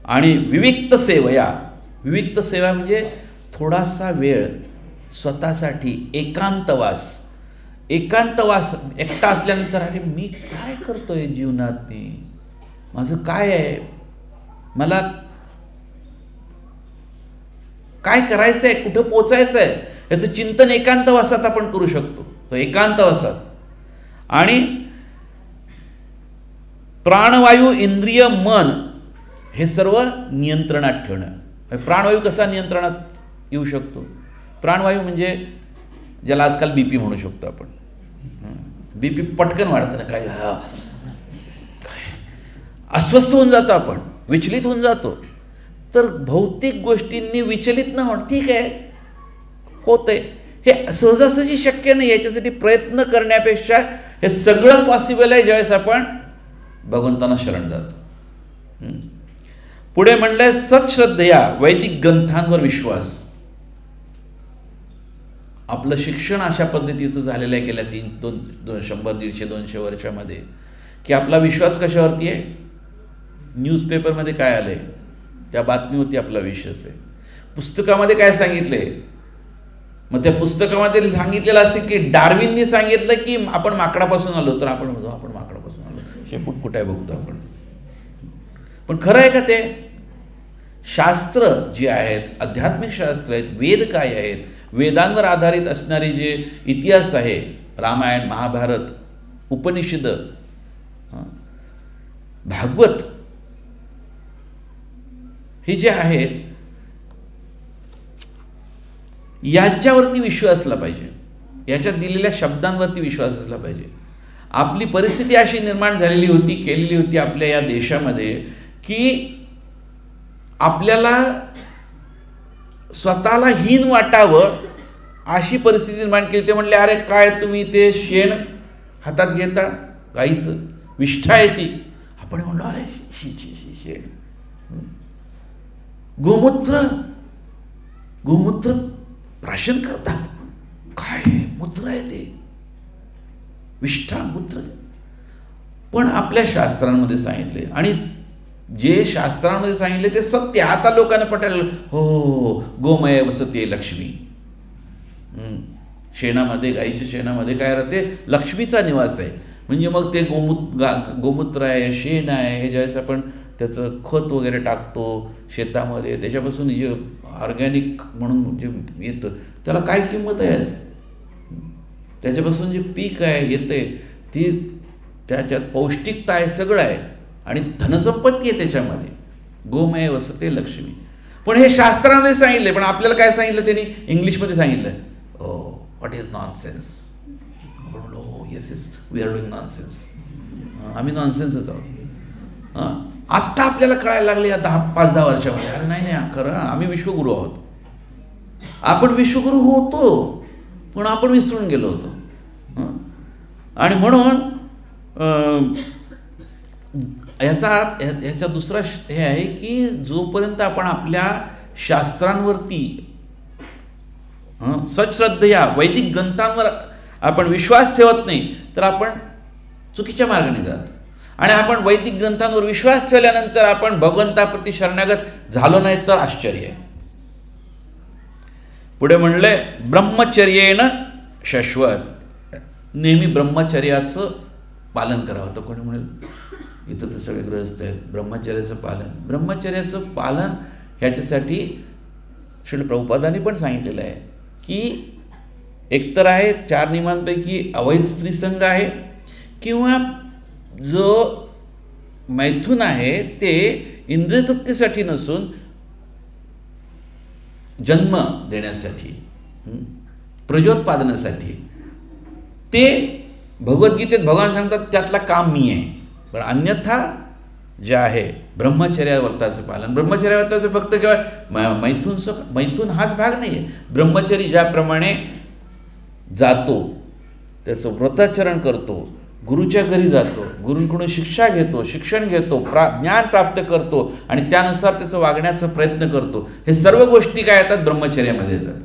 आणि विविक्त सेवा म्हणजे थोडासा वेळ स्वतःसाठी, एकांतवास. एकटा असल्यानंतर अरे मी काय करतोय जीवनात, माझं काय आहे, मला काय करायचं आहे, कुठं पोचायचं आहे, याचं चिंतन एकांतवासात आपण करू शकतो. तो एकांतवासात. आणि प्राणवायू, इंद्रिय, मन हे सर्व नियंत्रणात ठेवणं. प्राणवायू कसा नियंत्रणात येऊ शकतो? प्राणवायू म्हणजे ज्याला आजकाल बीपी म्हणू शकतो आपण. बीपी पटकन वाढतं ना, काय अस्वस्थ होऊन जातो आपण, विचलित होऊन जातो. तर भौतिक गोष्टींनी विचलित न होणं, ठीक आहे, होतंय, हे सहजासहजी शक्य नाही. याच्यासाठी प्रयत्न करण्यापेक्षा हे सगळं पॉसिबल आहे ज्यावेळेस आपण भगवंतांना शरण जातो. पुढे म्हणलंय सत्श्रद्धया, वैदिक ग्रंथांवर विश्वास. आपलं शिक्षण अशा पद्धतीचं झालेलं आहे गेल्या 100, 150, 200 वर्षामध्ये की आपला विश्वास कशावरती आहे? न्यूजपेपरमध्ये काय आलं आहे त्या बातमीवरती आपला विश्वास आहे. पुस्तकामध्ये काय सांगितलं आहे, मग त्या पुस्तकामध्ये सांगितलेलं असेल की डार्विनने सांगितलं की आपण माकडापासून आलो, तर आपण म्हणतो आपण माकडापासून आलो, शेपूट कुठे बघतो आपण. पण खरं आहे का ते? शास्त्र जी आहेत, आध्यात्मिक शास्त्र आहेत, वेद काय आहेत, वेदांवर आधारित असणारे जे इतिहास आहे, रामायण, महाभारत, उपनिषद, भागवत, हे जे आहेत याच्यावरती विश्वास असला पाहिजे, याच्यात दिलेल्या शब्दांवरती विश्वास असला पाहिजे. आपली परिस्थिती अशी निर्माण झालेली होती, केलेली होती आपल्या या देशामध्ये की आपल्याला स्वतःला हीन वाटावं अशी परिस्थिती निर्माण केली. ते म्हणले, अरे काय तुम्ही ते शेण हातात घेता, गाईचं विष्ठा आहे ती. आपण म्हणलो अरे शेण, गोमूत्र प्राशन करता, काय मूत्र आहे ते, विष्ठा मूत्र. पण आपल्या शास्त्रांमध्ये सांगितले, आणि जे शास्त्रांमध्ये सांगितले ते सत्य आता लोकांना पटायला, हो गोमय वसते लक्ष्मी. शेणामध्ये, गाईच्या शेणामध्ये काय राहते? लक्ष्मीचा निवास आहे. म्हणजे मग ते गोमूत्र आहे, शेण आहे, हे ज्यावेळेस आपण त्याचं खत वगैरे टाकतो शेतामध्ये, त्याच्यापासून जे ऑर्गॅनिक म्हणून जे येतं त्याला काय किंमत आहे? त्याच्यापासून जे पीक आहे येते ती, त्याच्यात पौष्टिकता आहे, सगळं आहे, आणि धनसंपत्ती आहे त्याच्यामध्ये. गोमय वसते लक्ष्मी. पण हे शास्त्रामध्ये सांगितले, पण आपल्याला काय सांगितलं त्यांनी? इंग्लिशमध्ये सांगितलं. What is nonsense. Yes yes, we are doing nonsense. आम्ही नॉनसेन्सच आहोत. आत्ता आपल्याला कळायला लागले या 5-10 वर्षामध्ये, अरे नाही खरं आम्ही विश्वगुरू आहोत. आपण विश्वगुरू होतो, पण आपण विसरून गेलो होतो. आणि म्हणून याचा दुसरा हे आहे की जोपर्यंत आपण आपल्या शास्त्रांवरती सश्रद्धया वैदिक ग्रंथांवर आपण विश्वास ठेवत नाही तर आपण चुकीच्या मार्गाने जातो. आणि आपण वैदिक ग्रंथांवर विश्वास ठेवल्यानंतर आपण भगवंताप्रती शरणागत झालो नाही तर आश्चर्य आहे. पुढे म्हणले, ब्रह्मचर्येन शाश्वत. नेहमी ब्रह्मचर्याचं पालन करावं. तर कोणी म्हणेल इथं तर सगळे ग्रहस्थ आहेत, ब्रह्मचर्याचं पालन ह्याच्यासाठी श्रील प्रभुपादांनी पण सांगितलेलं आहे की एकतर आहे 4 नियमांपैकी अवैध स्त्रीसंग आहे, किंवा जो मैथुन आहे ते इंद्रियतृप्तीसाठी नसून जन्म देण्यासाठी, प्रजोत्पादनासाठी. ते भगवद्गीतेत भगवान सांगतात त्यातला काम मी आहे. पण अन्यथा जे आहे ब्रह्मचर्याव्रताचं पालन. ब्रह्मचर्याव्रताचं फक्त केवळ मैथून हाच भाग नाही आहे. ब्रह्मचर्य ज्याप्रमाणे जातो, त्याचं व्रताचरण करतो, गुरुच्या घरी जातो, गुरूंकडून शिक्षा घेतो, शिक्षण घेतो, ज्ञान प्राप्त करतो, आणि त्यानुसार त्याचं वागण्याचा प्रयत्न करतो, हे सर्व गोष्टी काय येतात? ब्रह्मचर्यामध्ये येतात.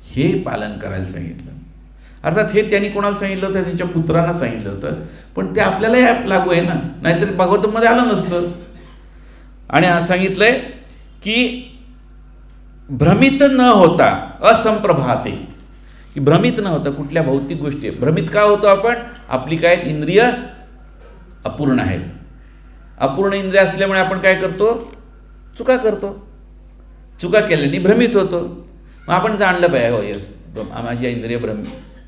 हे पालन करायला सांगितलं. अर्थात हे त्यांनी कोणाला सांगितलं होतं? त्यांच्या पुत्रांना सांगितलं होतं. पण ते आपल्यालाही लागू आहे ना, नाहीतर भागवतामध्ये आलं नसतं. आणि सांगितलंय की भ्रमित न होता असंप्रभाते, की भ्रमित न होता कुठल्या भौतिक गोष्टी. भ्रमित का होतो आपण? आपली काय इंद्रिय अपूर्ण आहेत. अपूर्ण इंद्रिय असल्यामुळे आपण काय करतो? चुका करतो. चुका केल्याने भ्रमित होतो. मग आपण जाणलं पाहिजे, हो येस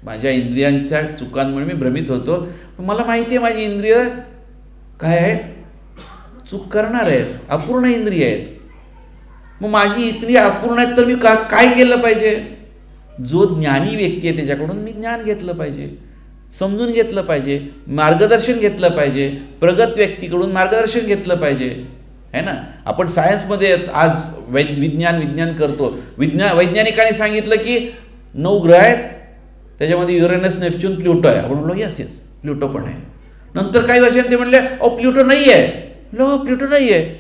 माझ्या इंद्रियांच्या चुकांमुळे मी भ्रमित होतो. मला माहिती आहे माझी इंद्रिय काय आहेत? चूक करणार आहेत, अपूर्ण इंद्रिय आहेत. मग माझी इंद्रिय अपूर्ण आहेत तर मी काय केलं पाहिजे? जो ज्ञानी व्यक्ती आहे त्याच्याकडून मी ज्ञान घेतलं पाहिजे, समजून घेतलं पाहिजे, मार्गदर्शन घेतलं पाहिजे, प्रगत व्यक्तीकडून मार्गदर्शन घेतलं पाहिजे, है ना. आपण सायन्समध्ये आज विज्ञान करतो. वैज्ञानिकांनी सांगितलं की 9 ग्रह आहेत, त्याच्यामध्ये युरेनस, नेपच्यून, प्लुटो आहे. आपण म्हणलो येस प्लुटो पण आहे. नंतर काही वर्षांनी ते म्हणले प्लुटो नाही आहे. प्लुटो नाही आहे.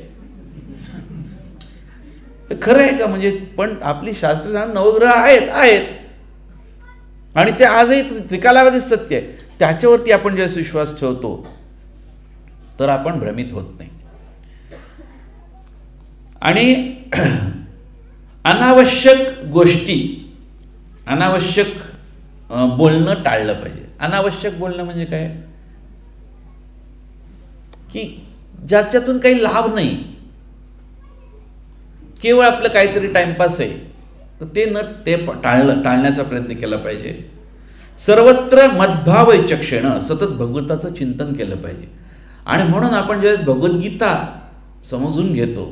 खरं आहे का? म्हणजे पण आपली शास्त्र 9 ग्रह आहेत. आणि ते आजही त्रिकालाबाधित सत्य आहे. त्याच्यावरती आपण ज्यावेळेस विश्वास ठेवतो तर आपण भ्रमित होत नाही. आणि अनावश्यक गोष्टी, अनावश्यक बोलणं टाळलं पाहिजे. अनावश्यक बोलणं म्हणजे काय की ज्याच्यातून काही लाभ नाही, केवळ आपलं काहीतरी टाइमपास आहे, तर ते टाळण्याचा प्रयत्न केला पाहिजे. सर्वत्र मद्भाव ऐचक्षेण, सतत भगवंताचं चिंतन केलं पाहिजे. आणि म्हणून आपण ज्यावेळेस भगवद्गीता समजून घेतो,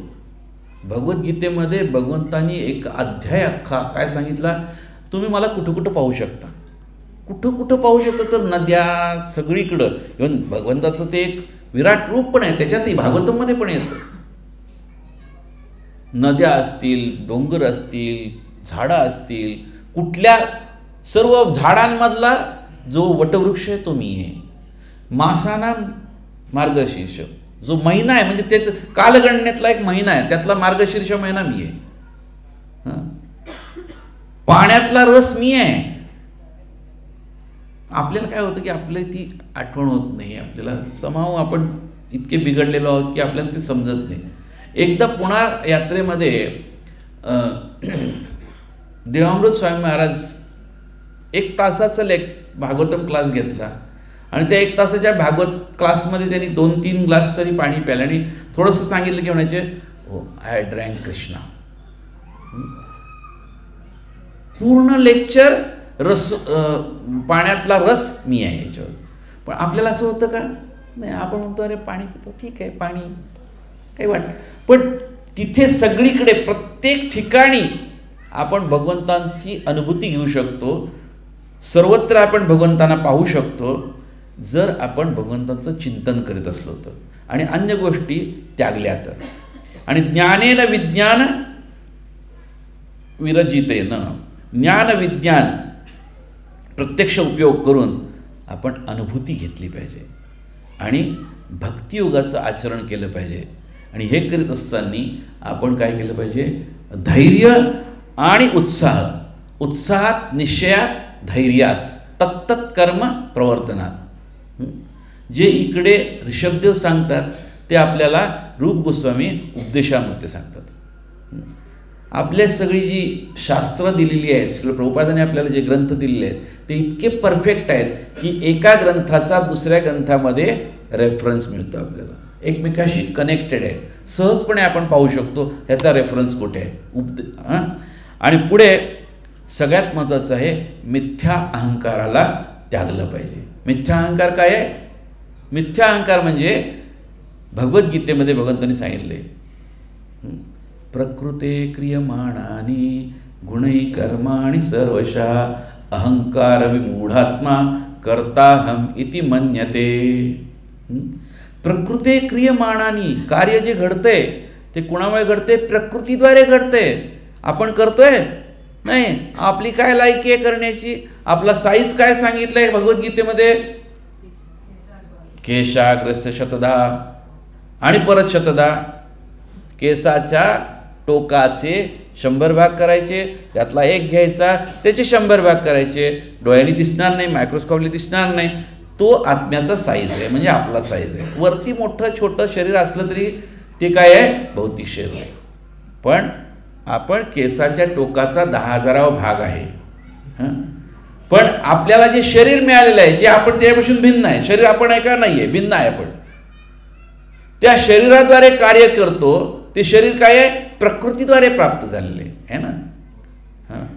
भगवद्गीतेमध्ये भगवंतांनी एक अध्याय अख्खा काय सांगितला, तुम्ही मला कुठं कुठं पाहू शकता, कुठं कुठं पाहू शकता, तर नद्या सगळीकडं. इव्हन भगवंताचं ते एक विराट रूप पण आहे, त्याच्यातही भागवतमध्ये पण येतं. नद्या असतील, डोंगर असतील, झाडं असतील, कुठल्या सर्व झाडांमधला जो वटवृक्ष आहे तो मी आहे. मासाना मार्गशीर्ष, जो महिना आहे म्हणजे त्याच कालगणनेतला एक महिना आहे, त्यातला मार्गशीर्ष महिना मी आहे. पाण्यातला रस मी आहे. आपल्याला काय होतं की आपली ती आठवण होत नाही, आपल्याला समाव आपण इतके बिघडलेलो आहोत की आपल्याला ते समजत नाही. एकदा पुणा यात्रेमध्ये देवामृत स्वामी महाराज 1 तासाचा भागवतम क्लास घेतला आणि त्या 1 तासाच्या भागवत क्लासमध्ये त्यांनी 2-3 ग्लास तरी पाणी प्यायलं आणि थोडंसं सांगितलं की म्हणायचे, हो आय ड्रँक कृष्णा. पूर्ण लेक्चर रस, पाण्यातला रस मी आहे याच्यावर. पण आपल्याला असं होतं का नाही, आपण म्हणतो अरे पाणी पितो, ठीक आहे पाणी काही वाटत, पण तिथे सगळीकडे प्रत्येक ठिकाणी आपण भगवंतांची अनुभूती घेऊ शकतो, सर्वत्र आपण भगवंतांना पाहू शकतो जर आपण भगवंतांचं चिंतन करीत असलो तर, आणि अन्य गोष्टी त्यागल्या तर. आणि ज्ञानेन विज्ञान विरजितेन, ज्ञान विज्ञान प्रत्यक्ष उपयोग करून आपण अनुभूती घेतली पाहिजे आणि भक्तियोगाचं आचरण केलं पाहिजे. आणि हे करीत असताना आपण काय केलं पाहिजे, धैर्य आणि उत्साह, उत्साहात, निश्चयात, धैर्यात, तत्तत् कर्म प्रवर्तनात. जे इकडे ऋषभदेव सांगतात ते आपल्याला रूप गोस्वामी उपदेशामध्ये सांगतात. आपल्या सगळी जी शास्त्र दिलेली आहेत, श्रील प्रभुपादांनी आपल्याला जे ग्रंथ दिलेले आहेत ते इतके परफेक्ट आहेत की एका ग्रंथाचा दुसऱ्या ग्रंथामध्ये रेफरन्स मिळतो, आपल्याला एकमेकाशी कनेक्टेड आहे, सहजपणे आपण पाहू शकतो ह्याचा रेफरन्स कुठे आहे. आणि पुढे सगळ्यात महत्त्वाचं आहे, मिथ्या अहंकाराला त्यागलं पाहिजे. मिथ्या अहंकार काय आहे? मिथ्या अहंकार म्हणजे भगवद्गीतेमध्ये भगवंतांनी सांगितले, प्रकृते क्रियमाणानि गुणै कर्माणि सर्वशः अहंकार विमूढात्मा कर्ताहम इति मन्यते. प्रकृते क्रियमाणानि, कार्य जे घडतंय ते कुणामुळे घडते? प्रकृतीद्वारे घडते. आपण करतोय नाही, आपली काय लायकी आहे करण्याची, आपला साईज काय सांगितलंय भगवद्गीतेमध्ये, केशाग्रस्य शतदा आणि परत शतदा. केसाच्या टोकाचे 100 भाग करायचे, त्यातला एक घ्यायचा, त्याचे 100 भाग करायचे. डोळ्यांनी दिसणार नाही, मायक्रोस्कोपने दिसणार नाही, तो आत्म्याचा साईज आहे, म्हणजे आपला साईज आहे. वरती मोठं छोटं शरीर असलं तरी ते काय आहे? भौतिक शरीर. पण आपण केसाच्या टोकाचा 10,000वा भाग आहे. पण आपल्याला जे शरीर मिळालेलं आहे, जे आपण त्यापासून भिन्न आहे, शरीर आपण आहे का? नाही आहे, भिन्न आहे. आपण त्या शरीराद्वारे कार्य करतो, ते शरीर काय आहे? प्रकृतीद्वारे प्राप्त झालेले आहे ना.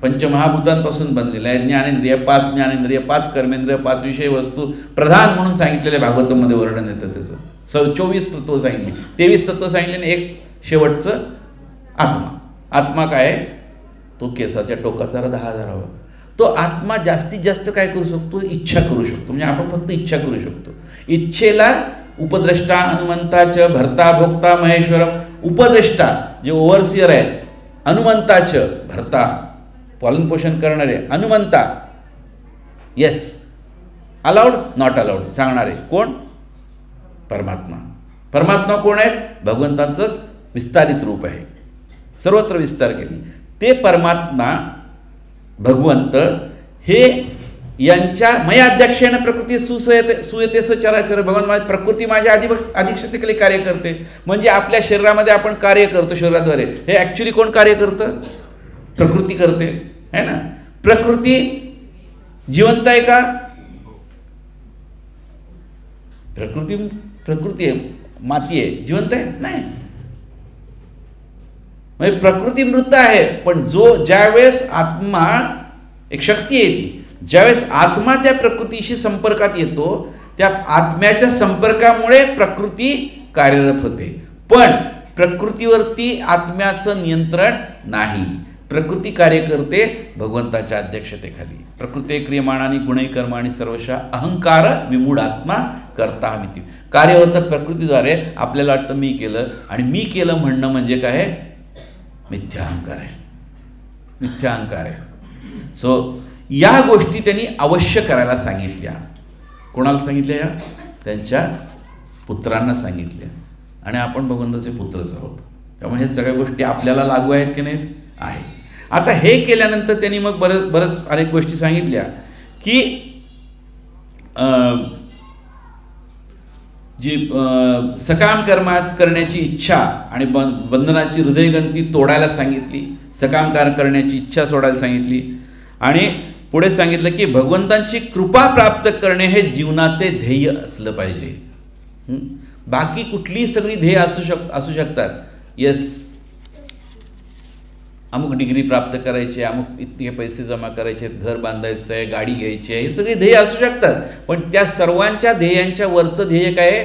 पंचमहाभूतांपासून बनलेलं आहे. ज्ञानेंद्रिय 5, ज्ञानेंद्रिय 5, कर्मेंद्रिय 5, विषय वस्तू प्रधान म्हणून सांगितलेले भागवतामध्ये वर्णन येतं त्याचं. 24 तत्व सांगितली, 23 तत्व सांगितले आणि एक शेवटचं आत्मा. आत्मा काय आहे? तो केसाच्या टोकाचा 10,000वा. तो आत्मा जास्तीत जास्त काय करू शकतो? इच्छा करू शकतो. म्हणजे आपण फक्त इच्छा करू शकतो. इच्छेला उपद्रष्टा, हनुमंताच, भर्ता, भोक्ता, महेश्वरम. उपद्रष्टा जे ओव्हरसियर आहेत, हनुमंताच भर्ता पालनपोषण करणारे, Hanumanta yes, allowed not allowed सांगणारे कोण? परमात्मा. परमात्मा कोण आहेत? भगवंतांचंच विस्तारित रूप आहे, सर्वत्र विस्तार केले. ते परमात्मा भगवंत हे यांच्या मयाध्यक्षेण प्रकृती सुयते चराचर. भगवान माझी प्रकृती माझ्या अधिष्ठातेखाली कार्य करते. म्हणजे आपल्या शरीरामध्ये आपण कार्य करतो शरीराद्वारे. हे ॲक्च्युली कोण कार्य करतं? प्रकृती करते, है ना. प्रकृती जिवंत आहे का? प्रकृती आहे, माती आहे, जिवंत आहे नाही. म्हणजे प्रकृती मृत आहे. पण ज्यावेळेस आत्मा, एक शक्ती आहे ती, ज्यावेळेस आत्मा त्या प्रकृतीशी संपर्कात येतो, त्या आत्म्याच्या संपर्कामुळे प्रकृती कार्यरत होते. पण प्रकृतीवरती आत्म्याचं नियंत्रण नाही. प्रकृती कार्य करते भगवंताच्या अध्यक्षतेखाली. प्रकृती क्रियमाणानी गुणै कर्माणी सर्वशः अहंकार विमूढ आत्मा कर्ताहमिती. कार्य होतं प्रकृतीद्वारे. आपल्याला वाटतं मी केलं, आणि मी केलं म्हणणं म्हणजे काय? मिथ्या अहंकार आहे, मिथ्या अहंकार आहे. सो या गोष्टी त्यांनी अवश्य करायला सांगितल्या. कोणाला सांगितल्या? या त्यांच्या पुत्रांना सांगितल्या. आणि आपण भगवंताचे पुत्रच आहोत, त्यामुळे हे सगळ्या गोष्टी आपल्याला लागू आहेत की नाहीत? आहे. आता हे केल्यानंतर त्यांनी मग बरंच अनेक गोष्टी सांगितल्या की जी सकाम कर्म करण्याची इच्छा आणि बंधनाची हृदयग्रंथी तोडायला सांगितली. सकाम कार्य करण्याची इच्छा सोडायला सांगितली. आणि पुढे सांगितलं की भगवंतांची कृपा प्राप्त करणे हे जीवनाचे ध्येय असलं पाहिजे. बाकी कुठली सगळी ध्येय असू शकतात. यस, अमुक डिग्री प्राप्त करायची, अमुक इतके पैसे जमा करायचे, घर बांधायचं आहे, गाडी घ्यायची आहे, हे सगळे ध्येय असू शकतात. पण त्या सर्वांच्या ध्येयांच्या वरचं ध्येय काय आहे?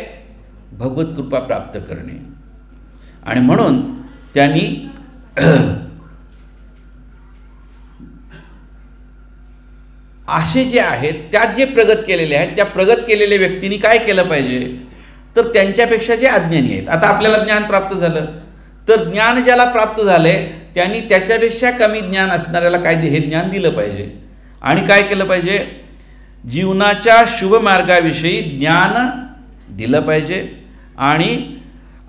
भगवत कृपा प्राप्त करणे. आणि म्हणून त्यांनी असे जे आहेत त्यात जे प्रगत केलेले आहेत, त्या प्रगत केलेल्या व्यक्तींनी काय केलं पाहिजे? तर त्यांच्यापेक्षा जे अज्ञानी आहेत. आता आपल्याला ज्ञान प्राप्त झालं, तर ज्ञान ज्याला प्राप्त झाले त्यांनी त्याच्यापेक्षा कमी ज्ञान असणाऱ्याला काय हे ज्ञान दिलं पाहिजे. आणि काय केलं पाहिजे? जीवनाच्या शुभ मार्गाविषयी ज्ञान दिलं पाहिजे. आणि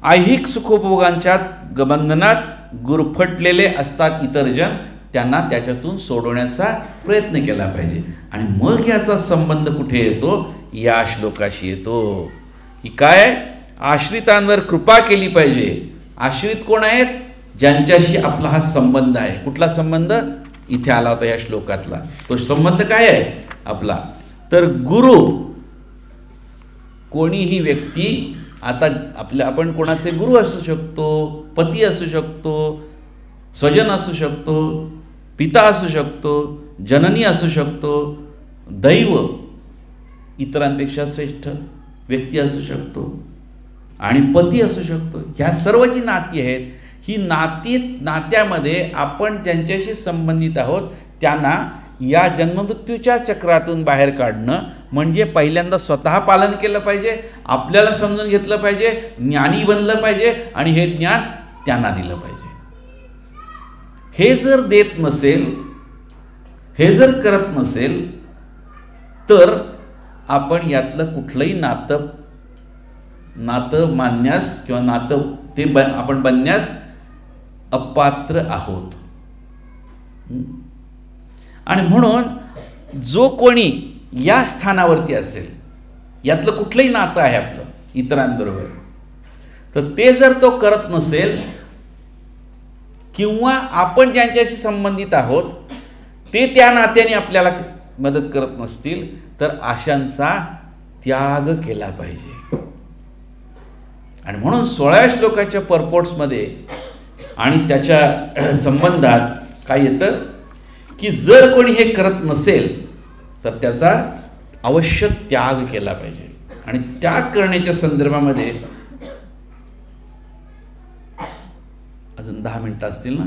ऐहिक सुखोपभोगांच्या बंधनात गुरफटलेले असतात इतर जण, त्यांना त्याच्यातून सोडवण्याचा प्रयत्न केला पाहिजे. आणि मग याचा संबंध कुठे येतो? या श्लोकाशी येतो की काय? आश्रितांवर कृपा केली पाहिजे. आश्रित कोण आहेत? ज्यांच्याशी आपला हा संबंध आहे. कुठला संबंध? इथे आला होता या श्लोकातला. तो संबंध काय आहे आपला? तर गुरु, कोणीही व्यक्ती, आता आपण कोणाचे गुरु असू शकतो, पती असू शकतो, स्वजन असू शकतो, पिता असू शकतो, जननी असू शकतो, दैव इतरांपेक्षा श्रेष्ठ व्यक्ती असू शकतो, आणि पती असू शकतो. ह्या सर्व जी नाती आहेत, ही नात्यामध्ये आपण ज्यांच्याशी संबंधित आहोत त्यांना या जन्ममृत्यूच्या चक्रातून बाहेर काढणं म्हणजे पहिल्यांदा स्वतः पालन केलं पाहिजे, आपल्याला समजून घेतलं पाहिजे, ज्ञानी बनलं पाहिजे, आणि हे ज्ञान त्यांना दिलं पाहिजे. हे जर देत नसेल, हे जर करत नसेल, तर आपण यातलं कुठलंही नातं मानण्यास किंवा नातं ते आपण बनण्यास अपात्र आहोत. आणि म्हणून जो कोणी या स्थानावरती असेल, यातलं कुठलंही नातं आहे आपलं इतरांबरोबर, तर ते जर तो करत नसेल किंवा आपण ज्यांच्याशी संबंधित आहोत ते त्या नात्याने आपल्याला मदत करत नसतील, तर अशांचा त्याग केला पाहिजे. आणि म्हणून 16व्या श्लोकाच्या परपोर्ट्समध्ये आणि त्याच्या संबंधात काय येतं की जर कोणी हे करत नसेल तर त्याचा अवश्य त्याग केला पाहिजे. आणि त्याग करण्याच्या संदर्भामध्ये अजून 10 मिनिटं असतील ना?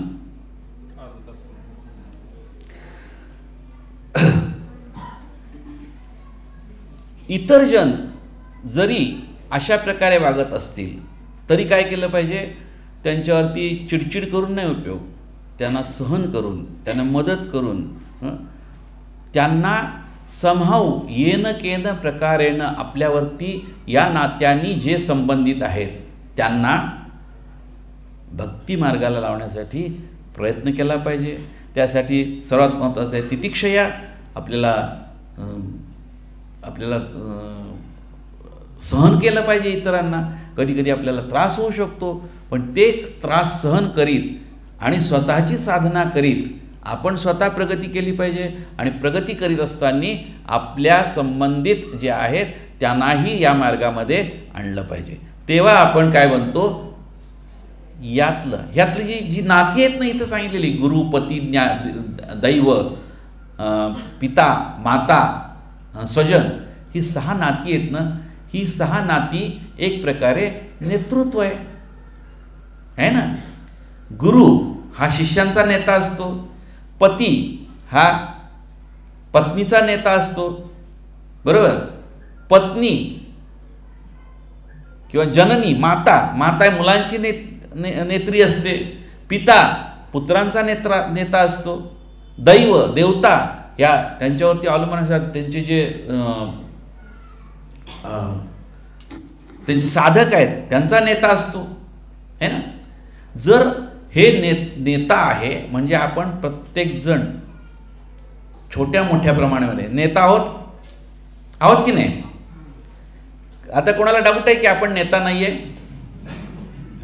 इतर जण जरी अशा प्रकारे वागत असतील तरी काय केलं पाहिजे? त्यांच्यावरती चिडचिड करून नाही उपयोग, त्यांना सहन करून, त्यांना मदत करून, त्यांना समहाऊ येन केन प्रकारेण आपल्यावरती या नात्यांनी जे संबंधित आहेत त्यांना भक्ती मार्गाला लावण्यासाठी प्रयत्न केला पाहिजे. त्यासाठी सर्वात महत्त्वाचं आहे तितिक्षया. आपल्याला आपल्याला सहन केलं पाहिजे इतरांना. कधी कधी आपल्याला त्रास होऊ शकतो, पण ते त्रास सहन करीत आणि स्वतःची साधना करीत आपण स्वतः प्रगती केली पाहिजे. आणि प्रगती करीत असताना आपल्या संबंधित जे आहेत त्यांनाही या मार्गामध्ये आणलं पाहिजे. तेव्हा आपण काय बनतो, ह्यातली जी नाती आहेत ना इथं सांगितलेली, गुरु, पती, दैव, पिता, माता, स्वजन, ही 6 नाती आहेत ना, ही 6 नाती एक प्रकारे नेतृत्व आहे ना. गुरु हा शिष्यांचा नेता असतो, पती हा पत्नीचा नेता असतो, बरोबर. पत्नी किंवा जननी, माता मुलांची नेत्री असते. पिता पुत्रांचा नेता असतो. दैव, देवता या त्यांच्यावरती अवलंबून असतात, त्यांचे जे त्यांचे साधक आहेत त्यांचा नेता असतो, है ना. जर हे नेता आहे म्हणजे आपण प्रत्येकजण छोट्या मोठ्या प्रमाणामध्ये नेता आहोत की नाही. आता कोणाला डाऊट आहे की आपण नेता नाही आहे,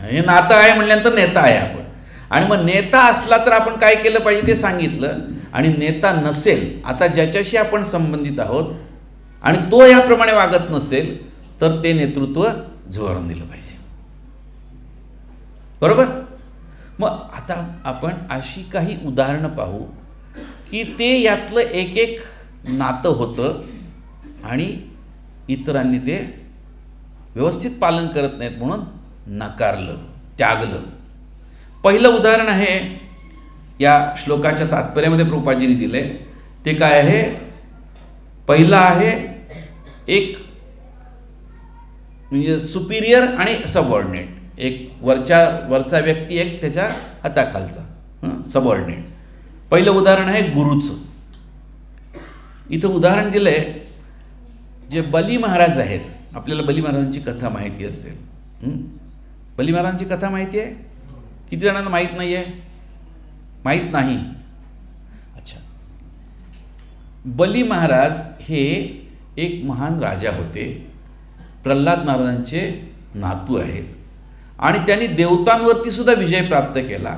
हे नातं आहे म्हटल्यानंतर नेता आहे आपण. आणि मग नेता असला तर आपण काय केलं पाहिजे ते सांगितलं. आणि नेता नसेल, आता ज्याच्याशी आपण संबंधित आहोत आणि तो याप्रमाणे वागत नसेल तर ते नेतृत्व झुगारून दिलं पाहिजे, बरोबर. मग आता आपण अशी काही उदाहरणं पाहू की ते यातलं एक नातं होतं आणि इतरांनी ते व्यवस्थित पालन करत नाहीत म्हणून नकारलं, त्यागलं. पहिलं उदाहरण आहे या श्लोकाच्या तात्पर्यामध्ये प्रभुपादांनी दिले. ते काय आहे, पहिलं आहे एक म्हणजे सुपिरियर आणि सबऑर्डिनेट. एक वरचा व्यक्ती, एक त्याच्या हाताखालचा सबऑर्डिनेट. पहिलं उदाहरण आहे गुरुचं. इथं उदाहरण दिलंय जे बली महाराज आहेत. आपल्याला बली महाराजांची कथा माहिती असेल. बली महाराजांची कथा माहिती आहे? किती जणांना माहीत नाही आहे? माहीत नाही. अच्छा. बली महाराज हे एक महान राजा होते, प्रल्हाद महाराजांचे नातू आहेत. आणि त्यांनी देवतांवरती सुद्धा विजय प्राप्त केला,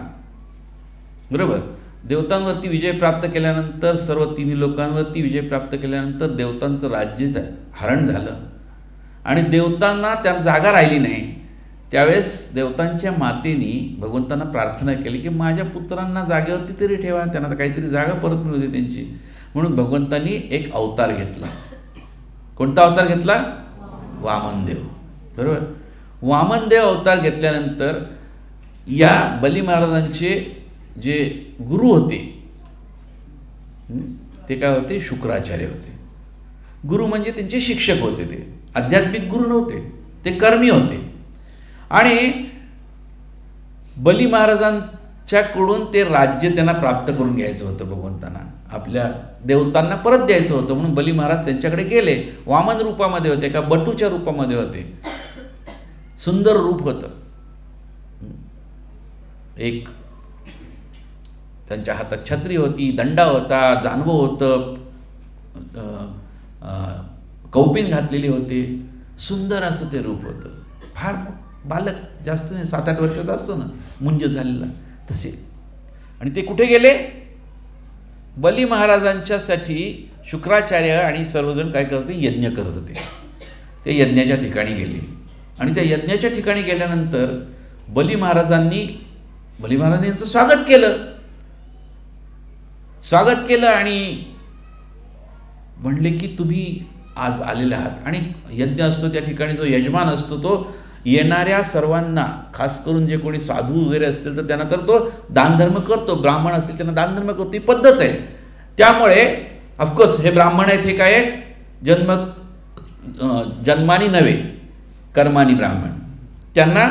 बरोबर. देवतांवरती विजय प्राप्त केल्यानंतर, सर्व 3 लोकांवरती विजय प्राप्त केल्यानंतर देवतांचं राज्य हरण झालं आणि देवतांना त्या जागा राहिली नाही. त्यावेळेस देवतांच्या मातेनी भगवंतांना प्रार्थना केली की माझ्या पुत्रांना जागेवरती तरी ठेवा, त्यांना काहीतरी जागा परत मिळू दे त्यांची. म्हणून भगवंतांनी एक अवतार घेतला. कोणता अवतार घेतला? वामनदेव, बरोबर. वामनदेव अवतार घेतल्यानंतर या बली महाराजांचे जे गुरु होते ते काय होते? शुक्राचार्य होते. गुरु म्हणजे त्यांचे शिक्षक होते. ते आध्यात्मिक गुरु नव्हते, ते कर्मी होते. आणि बली महाराजांच्याकडून ते राज्य त्यांना प्राप्त करून घ्यायचं होतं भगवंतांना, आपल्या देवतांना परत द्यायचं होतं. म्हणून बली महाराज त्यांच्याकडे गेले. वामन रूपामध्ये होते का बटूच्या रूपामध्ये होते. सुंदर रूप होतं. एक त्यांच्या हातात छत्री होती, दंडा होता, जानवं होतं, कौपीन घातलेली होते. सुंदर असं ते रूप होतं. फार बालक, जास्त नाही, 7-8 वर्षाचा असतो ना मुंज झालेला तसे. आणि ते कुठे गेले? बली महाराजांच्यासाठी शुक्राचार्य आणि सर्वजण काय करत होते? यज्ञ करत होते. ते यज्ञाच्या ठिकाणी गेले. आणि त्या यज्ञाच्या ठिकाणी गेल्यानंतर बली महाराजांनी यांचं स्वागत केलं आणि म्हणले की तुम्ही आज आलेले आहात. आणि यज्ञ असतो त्या ठिकाणी जो यजमान असतो तो येणाऱ्या सर्वांना, खास करून जे कोणी साधू वगैरे असतील तर त्यांना तर तो दानधर्म करतो. ब्राह्मण असतील त्यांना दानधर्म करतो, ही पद्धत आहे. त्यामुळे ऑफकोर्स हे ब्राह्मण आहेत, हे काय आहेत? जन्मानी नव्हे, कर्मानी ब्राह्मण. त्यांना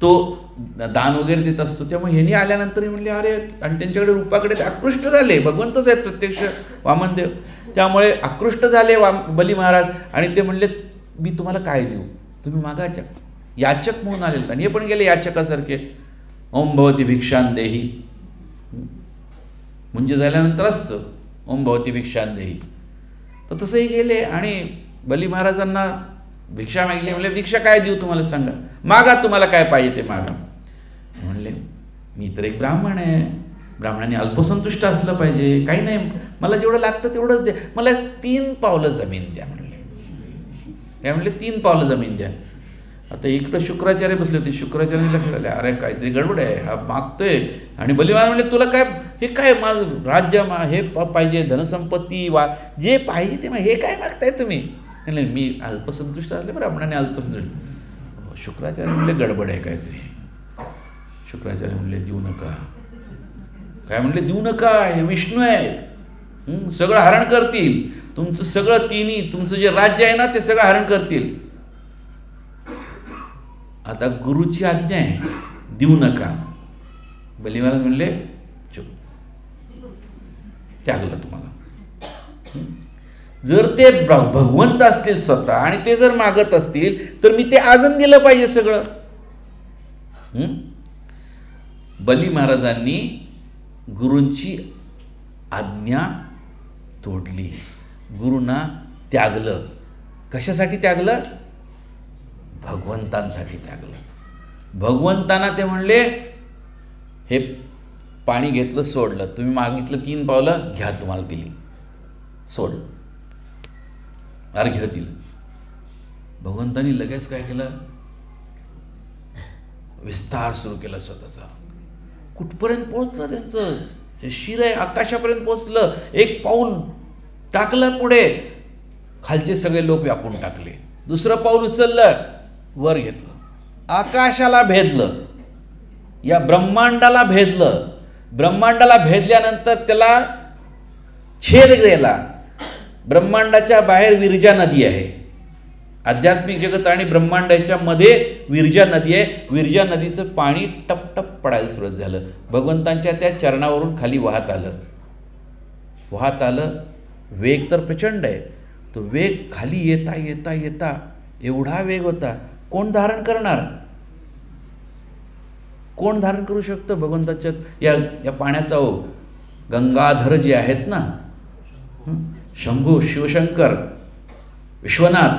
तो दान वगैरे देत असतो. त्यामुळे ह्यांनी आल्यानंतर म्हणले अरे, आणि त्यांच्याकडे रूपाकडे ते आकृष्ट झाले. भगवंतच आहेत प्रत्यक्ष वामनदेव. त्यामुळे आकृष्ट झाले बली महाराज. आणि ते म्हणले मी तुम्हाला काय देऊ, तुम्ही मागाच्या. याचक म्हणून आलेले. आणि हे पण गेले याचकासारखे. ओम भवती भिक्षान देही. म्हणजे झाल्यानंतर असतं ओम भवती भिक्षान देही. तर तसंही गेले आणि बली महाराजांना भिक्षा मागितली. म्हणले भिक्षा काय देऊ तुम्हाला सांगा, मागा तुम्हाला काय पाहिजे ते मागा. म्हणले मी तर एक ब्राह्मण आहे, ब्राह्मणाने अल्पसंतुष्ट असलं पाहिजे, काही नाही, मला जेवढं लागतं तेवढंच द्या, मला 3 पावलं जमीन द्या म्हणले. काय म्हणले 3 पावलं जमीन द्या. आता इकडं शुक्राचार्य बसले होते. शुक्राचार्य लक्षात आले, अरे काहीतरी गडबड आहे, हा मागतोय. आणि बली महाराज म्हणले तुला काय, हे काय माझं राज्य हे पाहिजे, धनसंपत्ती जे पाहिजे ते हे काय मागताय तुम्ही. म्हणले मी अल्पसंतुष्ट असले, ब्राह्मणाने अल्पसंतुष्ट. शुक्राचार्य म्हणले गडबड आहे काहीतरी. शुक्राचार्य म्हणले देऊ नका. काय म्हणले देऊ नका, हे विष्णू आहेत, सगळं हरण करतील तुमचं, सगळं तिन्ही तुमचं जे राज्य आहे ना ते सगळं हरण करतील. आता गुरुची आज्ञा आहे, देऊ नका. बली महाराज म्हणले चुप, त्यागलं तुम्हाला. जर ते भगवंत असतील स्वतः आणि ते जर मागत असतील तर मी ते आजून दिलं पाहिजे सगळं. बली महाराजांनी गुरूंची आज्ञा तोडली, गुरूंना त्यागलं. कशासाठी त्यागलं? भगवंतांसाठी त्यागलं. भगवंतांना ते म्हणले हे पाणी घेतलं सोडलं, तुम्ही मागितलं 3 पावलं घ्या, तुम्हाला दिली, सोड, अर्घ्य दिलं. भगवंतांनी लगेच काय केलं, विस्तार सुरू केला स्वतःचा. कुठपर्यंत पोहोचलं त्यांचं, हे शिर आहे आकाशापर्यंत पोहोचलं. 1 पाऊल टाकलं पुढे, खालचे सगळे लोक व्यापून टाकले. दुसरं पाऊल उचललं, वर घेतलं, आकाशाला भेदलं, या ब्रह्मांडाला भेदलं. ब्रह्मांडाला भेदल्यानंतर त्याला छेद गेला. ब्रह्मांडाच्या बाहेर विरजा नदी आहे. आध्यात्मिक जगत आणि ब्रह्मांडाच्या मध्ये विरजा नदी आहे. विरजा नदीचं पाणी टपटप पडायला सुरुवात झालं. भगवंतांच्या त्या चरणावरून खाली वाहत आलं, वाहत आलं. वेग तर प्रचंड आहे. तो वेग खाली येता येता येता एवढा वेग होता, कोण धारण करणार? कोण धारण करू शकतं भगवंताच्या या पाण्याचा ओघ? गंगाधर जे आहेत ना, शंभू, शिवशंकर, विश्वनाथ,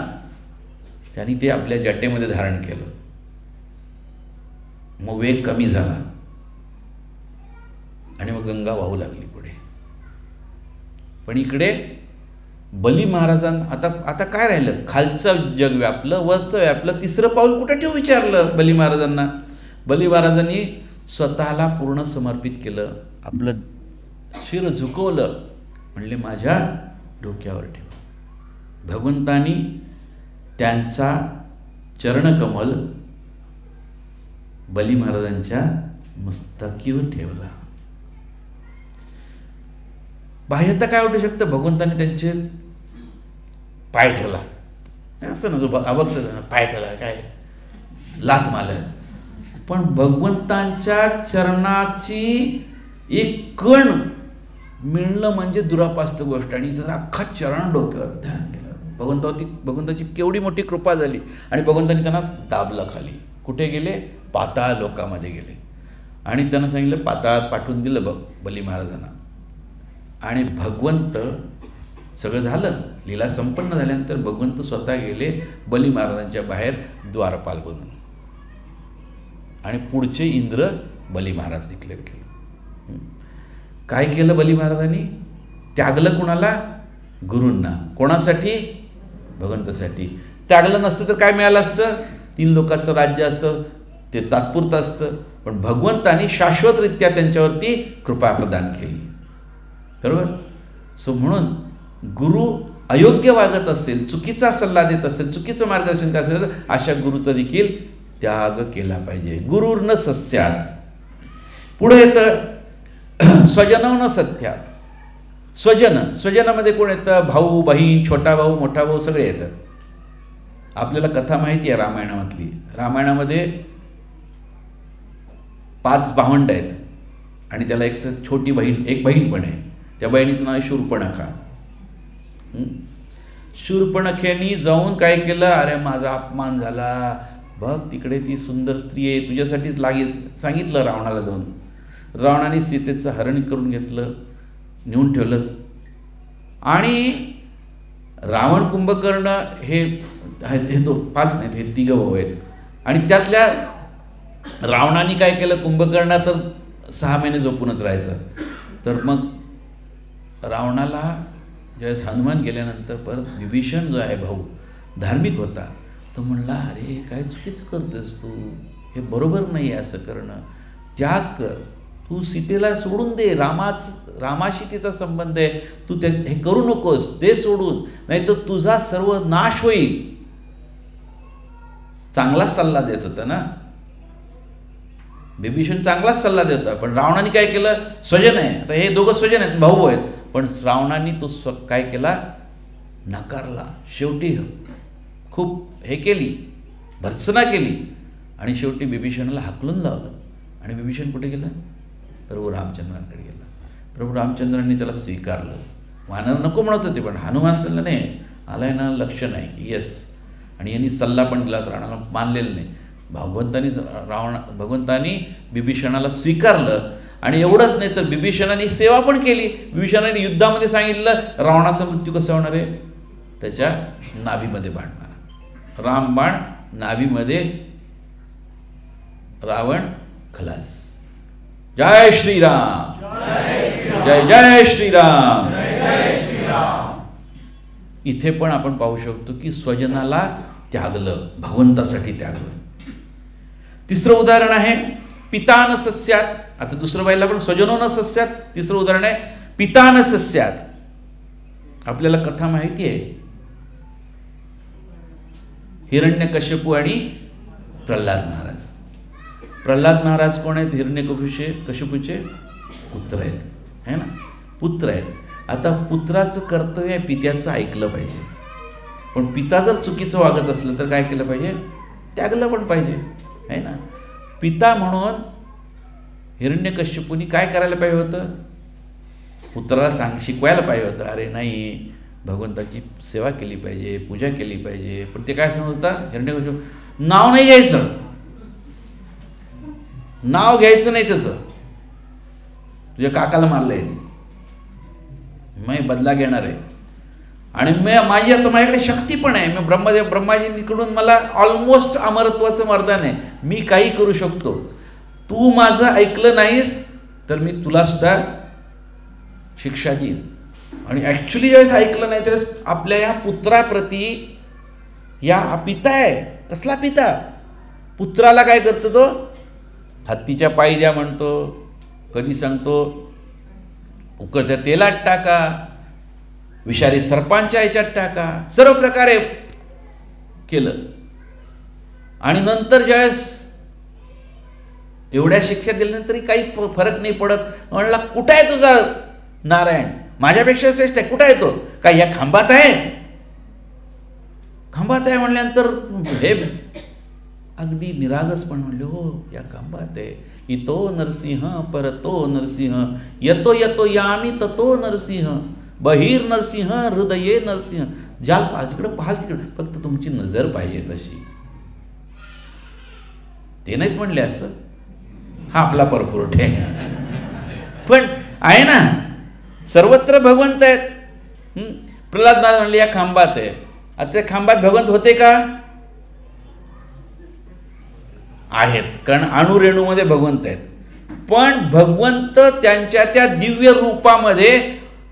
त्यांनी ते आपल्या जटेमध्ये धारण केलं. मग वेग कमी झाला आणि मग गंगा वाहू लागली पुढे. पण इकडे बली महाराजांना आता काय राहिलं? खालचं जग व्यापलं, वरचं व्यापलं, तिसरं पाऊल कुठं ठेवू विचारलं बली महाराजांना. बली महाराजांनी स्वतःला पूर्ण समर्पित केलं, आपलं शिर झुकवलं, म्हणले माझ्या डोक्यावर ठेव. भगवंतानी त्यांचा चरणकमल बली महाराजांच्या मस्तकीवर ठेवला. बाह्यता काय वाटू शकतं? भगवंतानी त्यांचे पाय ठेवला असतं ना, जो अबघत पाय ठेवला, काय लाथ मारलं. पण भगवंतांच्या चरणाची एक कण मिळणं म्हणजे दुरापास्त गोष्ट. आणि जर अख्खा चरण डोक्यावर ध्यान केलं, भगवंताची केवढी मोठी कृपा झाली. आणि भगवंतांनी त्यांना दाबलं खाली. कुठे गेले? पाताळ लोकामध्ये गेले. आणि त्यांना सांगितलं, पाताळात पाठवून दिलं बली महाराजांना. आणि भगवंत, सगळं झालं, लीला संपन्न झाल्यानंतर भगवंत स्वतः गेले बली महाराजांच्या बाहेर द्वारपाल बनून. आणि पुढचे इंद्र बली महाराज डिक्लेअर केले. काय केलं बली महाराजांनी? त्यागलं कुणाला? गुरूंना. कोणासाठी? भगवंतासाठी. त्यागलं नसतं तर काय मिळालं असतं? 3 लोकांचं राज्य असतं, ते तात्पुरतं असतं. पण भगवंतानी शाश्वतरित्या त्यांच्यावरती कृपा प्रदान केली. बरोबर? सो म्हणून गुरु अयोग्य वागत असेल, चुकीचा सल्ला देत असेल, चुकीचं मार्गदर्शन करत असेल, तर अशा गुरुचा देखील त्याग केला पाहिजे. गुरुर्न सस्यात. पुढे येतं स्वजनव न सत्यात. स्वजनामध्ये कोण येतं? भाऊ, बहीण, छोटा भाऊ, मोठा भाऊ, सगळे येतं. आपल्याला कथा माहिती आहे रामायणामधली. रामायणामध्ये 5 भावंड आहेत आणि त्याला एक छोटी बहीण, एक बहीण पण आहे. त्या बहिणीचं नाव आहे शूर्पणखा. शूर्पणखेनी जाऊन काय केलं? अरे माझा अपमान झाला, बघ तिकडे ती सुंदर स्त्री आहे, तुझ्यासाठीच सांगितलं रावणाला जाऊन. रावणाने सीतेचं हरण करून घेतलं, नेऊन ठेवलंच. आणि रावण कुंभकर्ण हे तो 5 नाहीत, हे 3 भाऊ आहेत. आणि त्यातल्या रावणाने काय केलं, कुंभकर्ण तर 6 महिने झोपूनच राहायचं. तर मग रावणाला ज्यावेळेस हनुमान गेल्यानंतर परत विभीषण जो आहे भाऊ धार्मिक होता, तो म्हणला, अरे काय चुकीचं करतोस तू, हे बरोबर नाही आहे असं करणं, त्याग कर, तू सीतेला सोडून दे, रामाशी तिचा संबंध आहे, तू हे करू नकोस, दे सोडून, नाही तर तुझा सर्व नाश होईल. चांगलाच सल्ला देत होता ना विभीषण, चांगलाच सल्ला देत होता. पण रावणाने काय केलं, स्वजन आहे, आता हे दोघं स्वजन आहेत, भाऊ आहेत, पण रावणाने तो काय केला, नकारला. शेवटी खूप हे केली, भर्त्सना केली, आणि शेवटी विभीषणाला हाकलून लावलं. आणि विभीषण कुठे गेला, प्रभू रामचंद्रांकडे गेला. प्रभू रामचंद्रांनी त्याला स्वीकारलं. वानर नको म्हणत होते, पण हनुमान सल्ला नाही आलाय ना, लक्ष नाही की येस. आणि यांनी सल्ला पण दिला, तर रावणाला मानलेलं नाही. भगवंतानी विभीषणाला स्वीकारलं. आणि एवढंच नाही तर विभीषणाने सेवा पण केली. विभीषणाने युद्धामध्ये सांगितलं रावणाचा मृत्यू कसा होणार आहे, त्याच्या नाभीमध्ये बाण मारा. रामबाण नाभीमध्ये, रावण खलास. जय श्रीराम, जय जय श्रीराम. इथे पण आपण पाहू शकतो की स्वजनाला त्यागलं, भगवंतासाठी त्यागलं. तिसरं उदाहरण आहे पिता न सस्यात. आता दुसरं पाहिलं पण स्वजनो न सस्यात. तिसरं उदाहरण आहे पिता न सस्यात. आपल्याला कथा माहिती आहे, हिरण्यकश्यपू आणि प्रल्हाद महाराज. प्रल्हाद महाराज कोण आहेत, हिरण्यकश्यपूचे पुत्र आहेत, है ना, पुत्र आहेत. आता पुत्राचं कर्तव्य आहे पित्याचं ऐकलं पाहिजे. पण पिता जर चुकीचं वागत असलं तर काय केलं पाहिजे, त्यागलं पण पाहिजे, है ना. पिता म्हणून हिरण्यकश्यपूनी काय करायला पाहिजे होतं, पुत्राला शिकवायला पाहिजे होतं, अरे नाही भगवंताची सेवा केली पाहिजे, पूजा केली पाहिजे. पण ते काय सांगत होता हिरण्यकश्यपू, नाव नाही घ्यायचं, नाव घ्यायचं नाही त्याचं, तुझ्या काकाला मारलंय, मी बदला घेणार आहे. आणि माझी आता माझ्याकडे शक्ती पण आहे, मी ब्रह्माजींकडून मला ऑलमोस्ट अमरत्वाचं वरदान आहे, मी काही करू शकतो. तू माझं ऐकलं नाहीस तर मी तुला सुद्धा शिक्षा देईन. आणि ॲक्च्युली ज्यावेळेस ऐकलं नाही त्यावेळेस आपल्या या पुत्राप्रती, या पिता आहे, कसला पिता, पुत्राला काय करतो तो, हत्तीच्या पायी द्या म्हणतो, कधी सांगतो उकळत्या तेलात टाका, विषारी सर्पांच्या ह्याच्यात टाका, सर्व प्रकारे केलं. आणि नंतर ज्यावेळेस एवढ्या शिक्षा दिल्यानंतरही काही फरक नाही पडत. म्हणला कुठं आहे तुझा नारायण, माझ्यापेक्षा श्रेष्ठ आहे, कुठं आहे तो, काय या खांबात आहे, खांबात आहे म्हणल्यानंतर हे अगदी निरागस पण म्हणले, हो या खांबात आहे. इतो नरसिंह परतो नरसिंह, यतो यतो यामी ततो नरसिंह, बहिर नरसिंह हृदये नरसिंह. ज्याल तिकडं पाहाल तिकडं, फक्त तुमची नजर पाहिजे तशी. ते नाहीत म्हणले असं, हा आपला परपुरुष आहे. पण आहे ना, सर्वत्र भगवंत आहेत. प्रल्हाद महाराज म्हणले या खांबात आहे. आता त्या खांबात भगवंत होते का, आहेत, कारण अणुरेणूमध्ये भगवंत आहेत. पण भगवंत त्यांच्या त्या दिव्य रूपामध्ये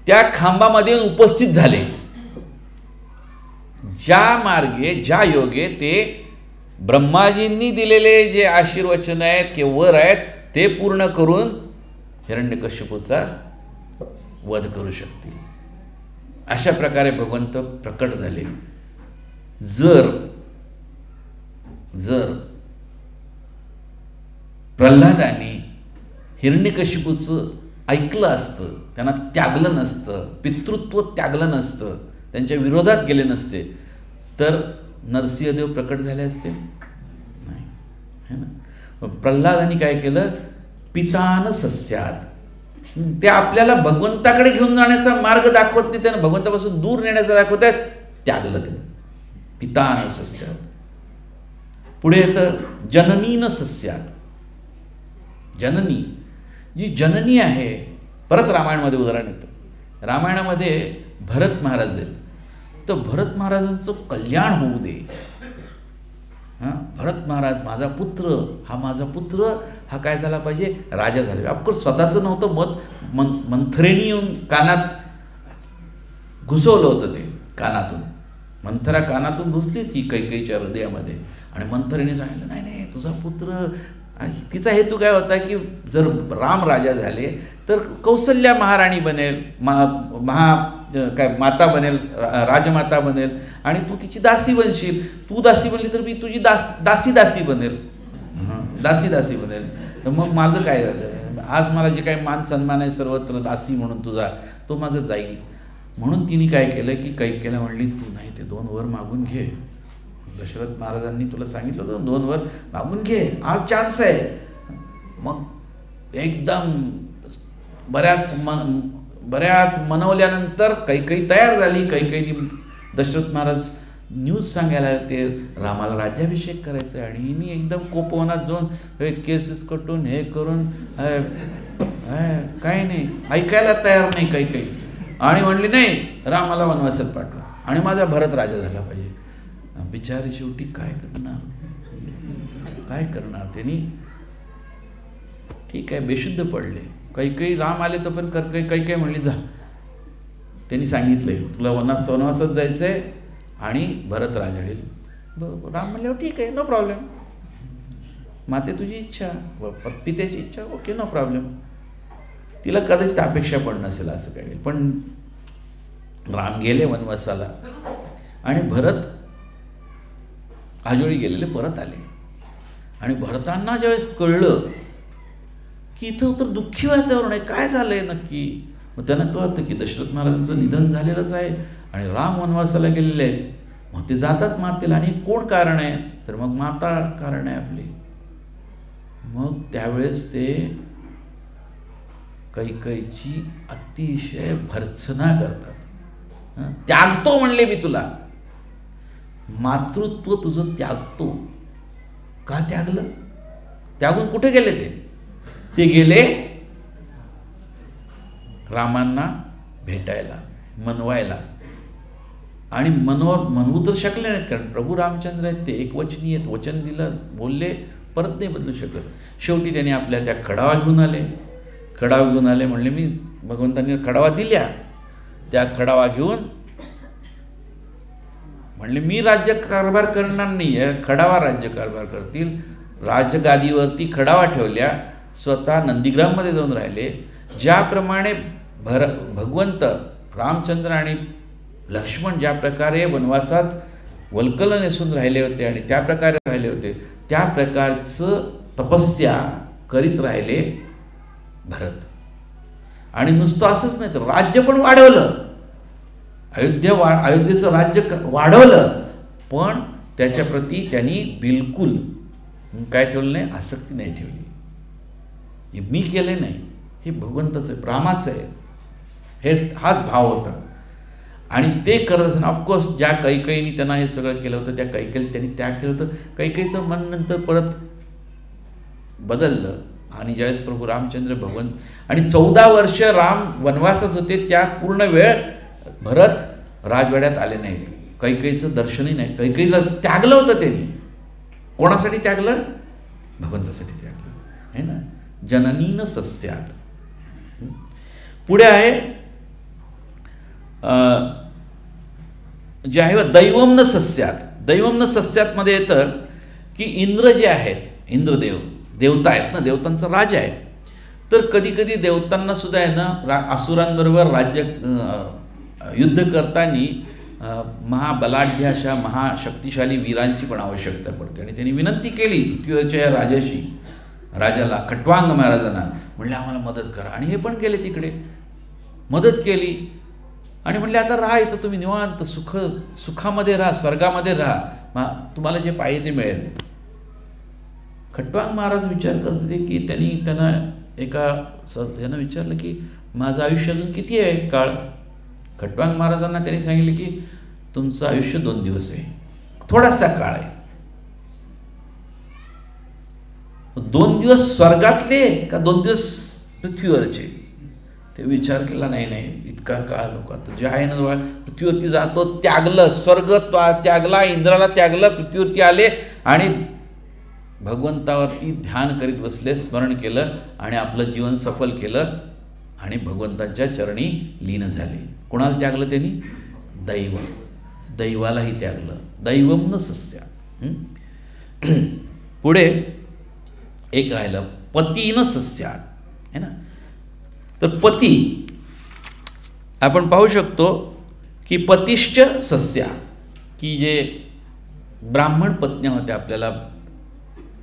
त्या खांबामध्ये उपस्थित झाले. ज्या मार्गे, ज्या योगे ते ब्रह्माजींनी दिलेले जे आशीर्वचन आहेत किंवा वर आहेत ते पूर्ण करून हिरण्यकश्यपूचा वध करू शकतील, अशा प्रकारे भगवंत प्रकट झाले. जर प्रल्हादाने हिरण्यकश्यपूचं ऐकलं असतं, त्यांना त्यागलं नसतं, पितृत्व त्यागलं नसतं, त्यांच्या विरोधात गेले नसते, तर नरसिंहदेव प्रकट झाले असते नाही, है ना. प्रल्हादाने काय केलं, पितान सस्यात, ते आपल्याला भगवंताकडे घेऊन जाण्याचा मार्ग दाखवत नाही, त्यांना भगवंतापासून दूर नेण्याचा दाखवत आहेत, त्यागलं ते पितान सस्यात. पुढे येतं जननीन सस्यात. जननी, जी जननी आहे, परत रामायणामध्ये उदाहरण येतं. रामायणामध्ये भरत महाराज आहेत. फक्त भरत महाराजांचं कल्याण होऊ दे. भरत महाराज माझा पुत्र, हा माझा पुत्र हा काय झाला पाहिजे, राजा झाला. ऑफकोर्स स्वतःचं नव्हतं मत, मंथरेने येऊन कानात घुसवलं होतं ते. कानातून मंथरा कानातून घुसली होती कैकेयीच्या हृदयामध्ये आणि मंथरेने सांगितलं नाही नाही तुझा पुत्र. आणि तिचा हेतू काय होता की जर राम राजा झाले तर कौसल्या महाराणी बनेल, माता बनेल, राजमाता बनेल आणि तू तिची दासी बनशील. तू दासी बनली तर मी तुझी दासी बनेल, दासी बनेल. तर मग माझं काय झालं, आज मला जे काही मान सन्मान आहे सर्वत्र दासी म्हणून तुझा, तो माझं जाईल. म्हणून तिने काय केलं की कैकेयीला म्हणली तू नाही ते 2 वर मागून घे. दशरथ महाराजांनी तुला सांगितलं होतं 2 वर मागून घे, आज चान्स आहे. मग एकदम बऱ्याच मनवल्यानंतर कैकेयी तयार झाली. कैकेयीने दशरथ महाराज न्यूज सांगायला ते रामाला राज्याभिषेक करायचं आहे. आणि हिने एकदम कोपवनात जाऊन केसेस कटून हे करून काही नाही, ऐकायला तयार नाही कैकेयी. आणि म्हणली नाही रामाला वनवासात पाठवा आणि माझा भरत राजा झाला पाहिजे. बिचारे शेवटी काय करणार त्यांनी. ठीक आहे बेशुद्ध पडले. कैकेयी राम आले तो पण कैकेयी म्हणली जा, त्यांनी सांगितलंय तुला वनवासात जायचंय आणि भरत राजा होईल. राम म्हणले ठीक आहे नो प्रॉब्लेम, माते तुझी इच्छा, पित्याची इच्छा, ओके नो प्रॉब्लेम. तिला कदाचित अपेक्षा पण नसेल असं काही. पण राम गेले वनवासाला आणि भरत आजोळी गेलेले परत आले. आणि भरतांना ज्यावेळेस कळलं की इथं तर दुःखी वातावरण आहे, काय झालंय नक्की. मग त्यांना कळतं की दशरथ महाराजांचं निधन झालेलंच आहे आणि राम वनवासाला गेलेले आहेत. मग ते जातात मातेला. आणि कोण कारण आहे तर मग माता कारण आहे आपली. मग त्यावेळेस ते कैकेयीची अतिशय भर्त्सना करतात. त्यागतो म्हणले मी तुला, मातृत्व तुझं त्यागतो. का त्यागलं, त्यागून कुठे गेले ते गेले रामांना भेटायला, मनवायला. आणि मनवू तर शकले नाहीत कारण प्रभू रामचंद्र आहेत, ते एकवचनी आहेत. वचन दिलं, बोलले, परत नाही बदलू शकत. शेवटी त्यांनी आपल्या त्या खडावा घेऊन आले. म्हणले मी भगवंतांनी खडावा दिल्या, त्या खडावा घेऊन म्हणले मी राज्यकारभार करणार नाही, खडावा राज्यकारभार करतील. राजगादीवरती खडावा ठेवल्या, स्वतः नंदीग्राममध्ये जाऊन राहिले. ज्याप्रमाणे भगवंत रामचंद्र आणि लक्ष्मण ज्या प्रकारे वनवासात वल्कल नेसून राहिले होते आणि त्या प्रकारे राहिले होते, त्या प्रकारचं तपस्या करीत राहिले भरत. आणि नुसतं असंच नाही तर राज्य पण वाढवलं. अयोध्येचं राज्य वाढवलं, पण त्याच्याप्रती त्यांनी बिलकुल काय ठेवलं नाही, आसक्ती नाही ठेवली. हे मी केले नाही, हे भगवंताचं रामाचं आहे, हाच भाव होता. आणि ते करत असताना ऑफकोर्स ज्या कैकेयीने त्यांना हे सगळं केलं होतं त्या कैकेयीला त्यांनी त्याग केलं होतं. कैकेयीचं मन नंतर परत बदललं. आणि ज्यावेळेस प्रभू रामचंद्र भगवंत आणि 14 वर्ष राम वनवासात होते, त्या पूर्ण वेळ भरत राजवाड्यात आले नाहीत. कैकेयीचं दर्शनही नाही. कैकेयीला त्यागलं होतं त्यांनी. कोणासाठी त्यागलं, भगवंतासाठी त्यागलं आहे ना. जननीन सस्यात. पुढे आहे जे आहे दैवम न सस्यात. दैवम न सस्यात मध्ये येतं की इंद्र जे आहेत, इंद्रदेव देवता आहेत ना, देवतांचा राजा आहे. तर कधी कधी देवतांना सुद्धा आहे ना असुरांबरोबर युद्ध करताना महाबलाढ्य अशा महाशक्तिशाली वीरांची पण आवश्यकता पडते. आणि त्यांनी विनंती केली पृथ्वीवरच्या या राजाला, खट्वांग महाराजांना, म्हणले आम्हाला मदत करा. आणि हे पण गेले तिकडे, मदत केली. आणि म्हणले आता राहा इथं, तुम्ही निवांत सुखामध्ये राहा, स्वर्गामध्ये राहा, तुम्हाला जे पाहिजे ते मिळेल. खट्वांग महाराज विचार करत होते की त्यांना यानं विचारलं की माझं आयुष्य अजून किती आहे काळ. खट्वांग महाराजांना त्यांनी सांगितले की तुमचं आयुष्य 2 दिवस आहे, थोडासा काळ आहे. 2 दिवस स्वर्गातले का 2 दिवस पृथ्वीवरचे. ते विचार केला, नाही नाही इतका काळ नको, आता जे आहे ना पृथ्वीवरती जातो, त्यागलं, स्वर्ग त्यागला, इंद्राला त्यागलं, पृथ्वीवरती आले आणि भगवंतावरती ध्यान करीत बसले, स्मरण केलं आणि आपलं जीवन सफल केलं आणि भगवंताच्या चरणी लीन झाले. कोणाला त्यागलं त्यांनी? दैवालाही त्यागलं. दैवम न सस्या. पुढे एक राहिलं पतीन सस्या, है ना. तर पती आपण पाहू शकतो की पतिश्च सस्या, की जे ब्राह्मण पत्न्या होत्या, आपल्याला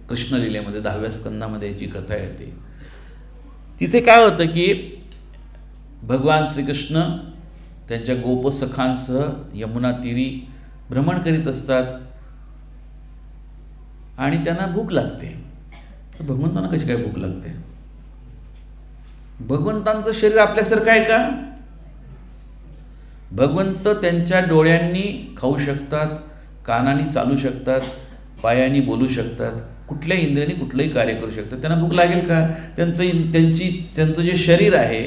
कृष्णलीलेमध्ये 10व्या स्कंदामध्ये जी कथा येते तिथे काय होतं की भगवान श्रीकृष्ण त्यांच्या गोपसखांसह यमुना तीरी भ्रमण करीत असतात आणि त्यांना भूक लागते. तर भगवंतांना कशी काय भूक लागते? भगवंतांचं शरीर आपल्यासारखं आहे का? भगवंत त्यांच्या डोळ्यांनी खाऊ शकतात, कानांनी चालू शकतात, पायांनी बोलू शकतात, कुठल्या इंद्रियांनी कुठलंही कार्य करू शकतात. त्यांना भूक लागेल का? त्यांचं जे शरीर आहे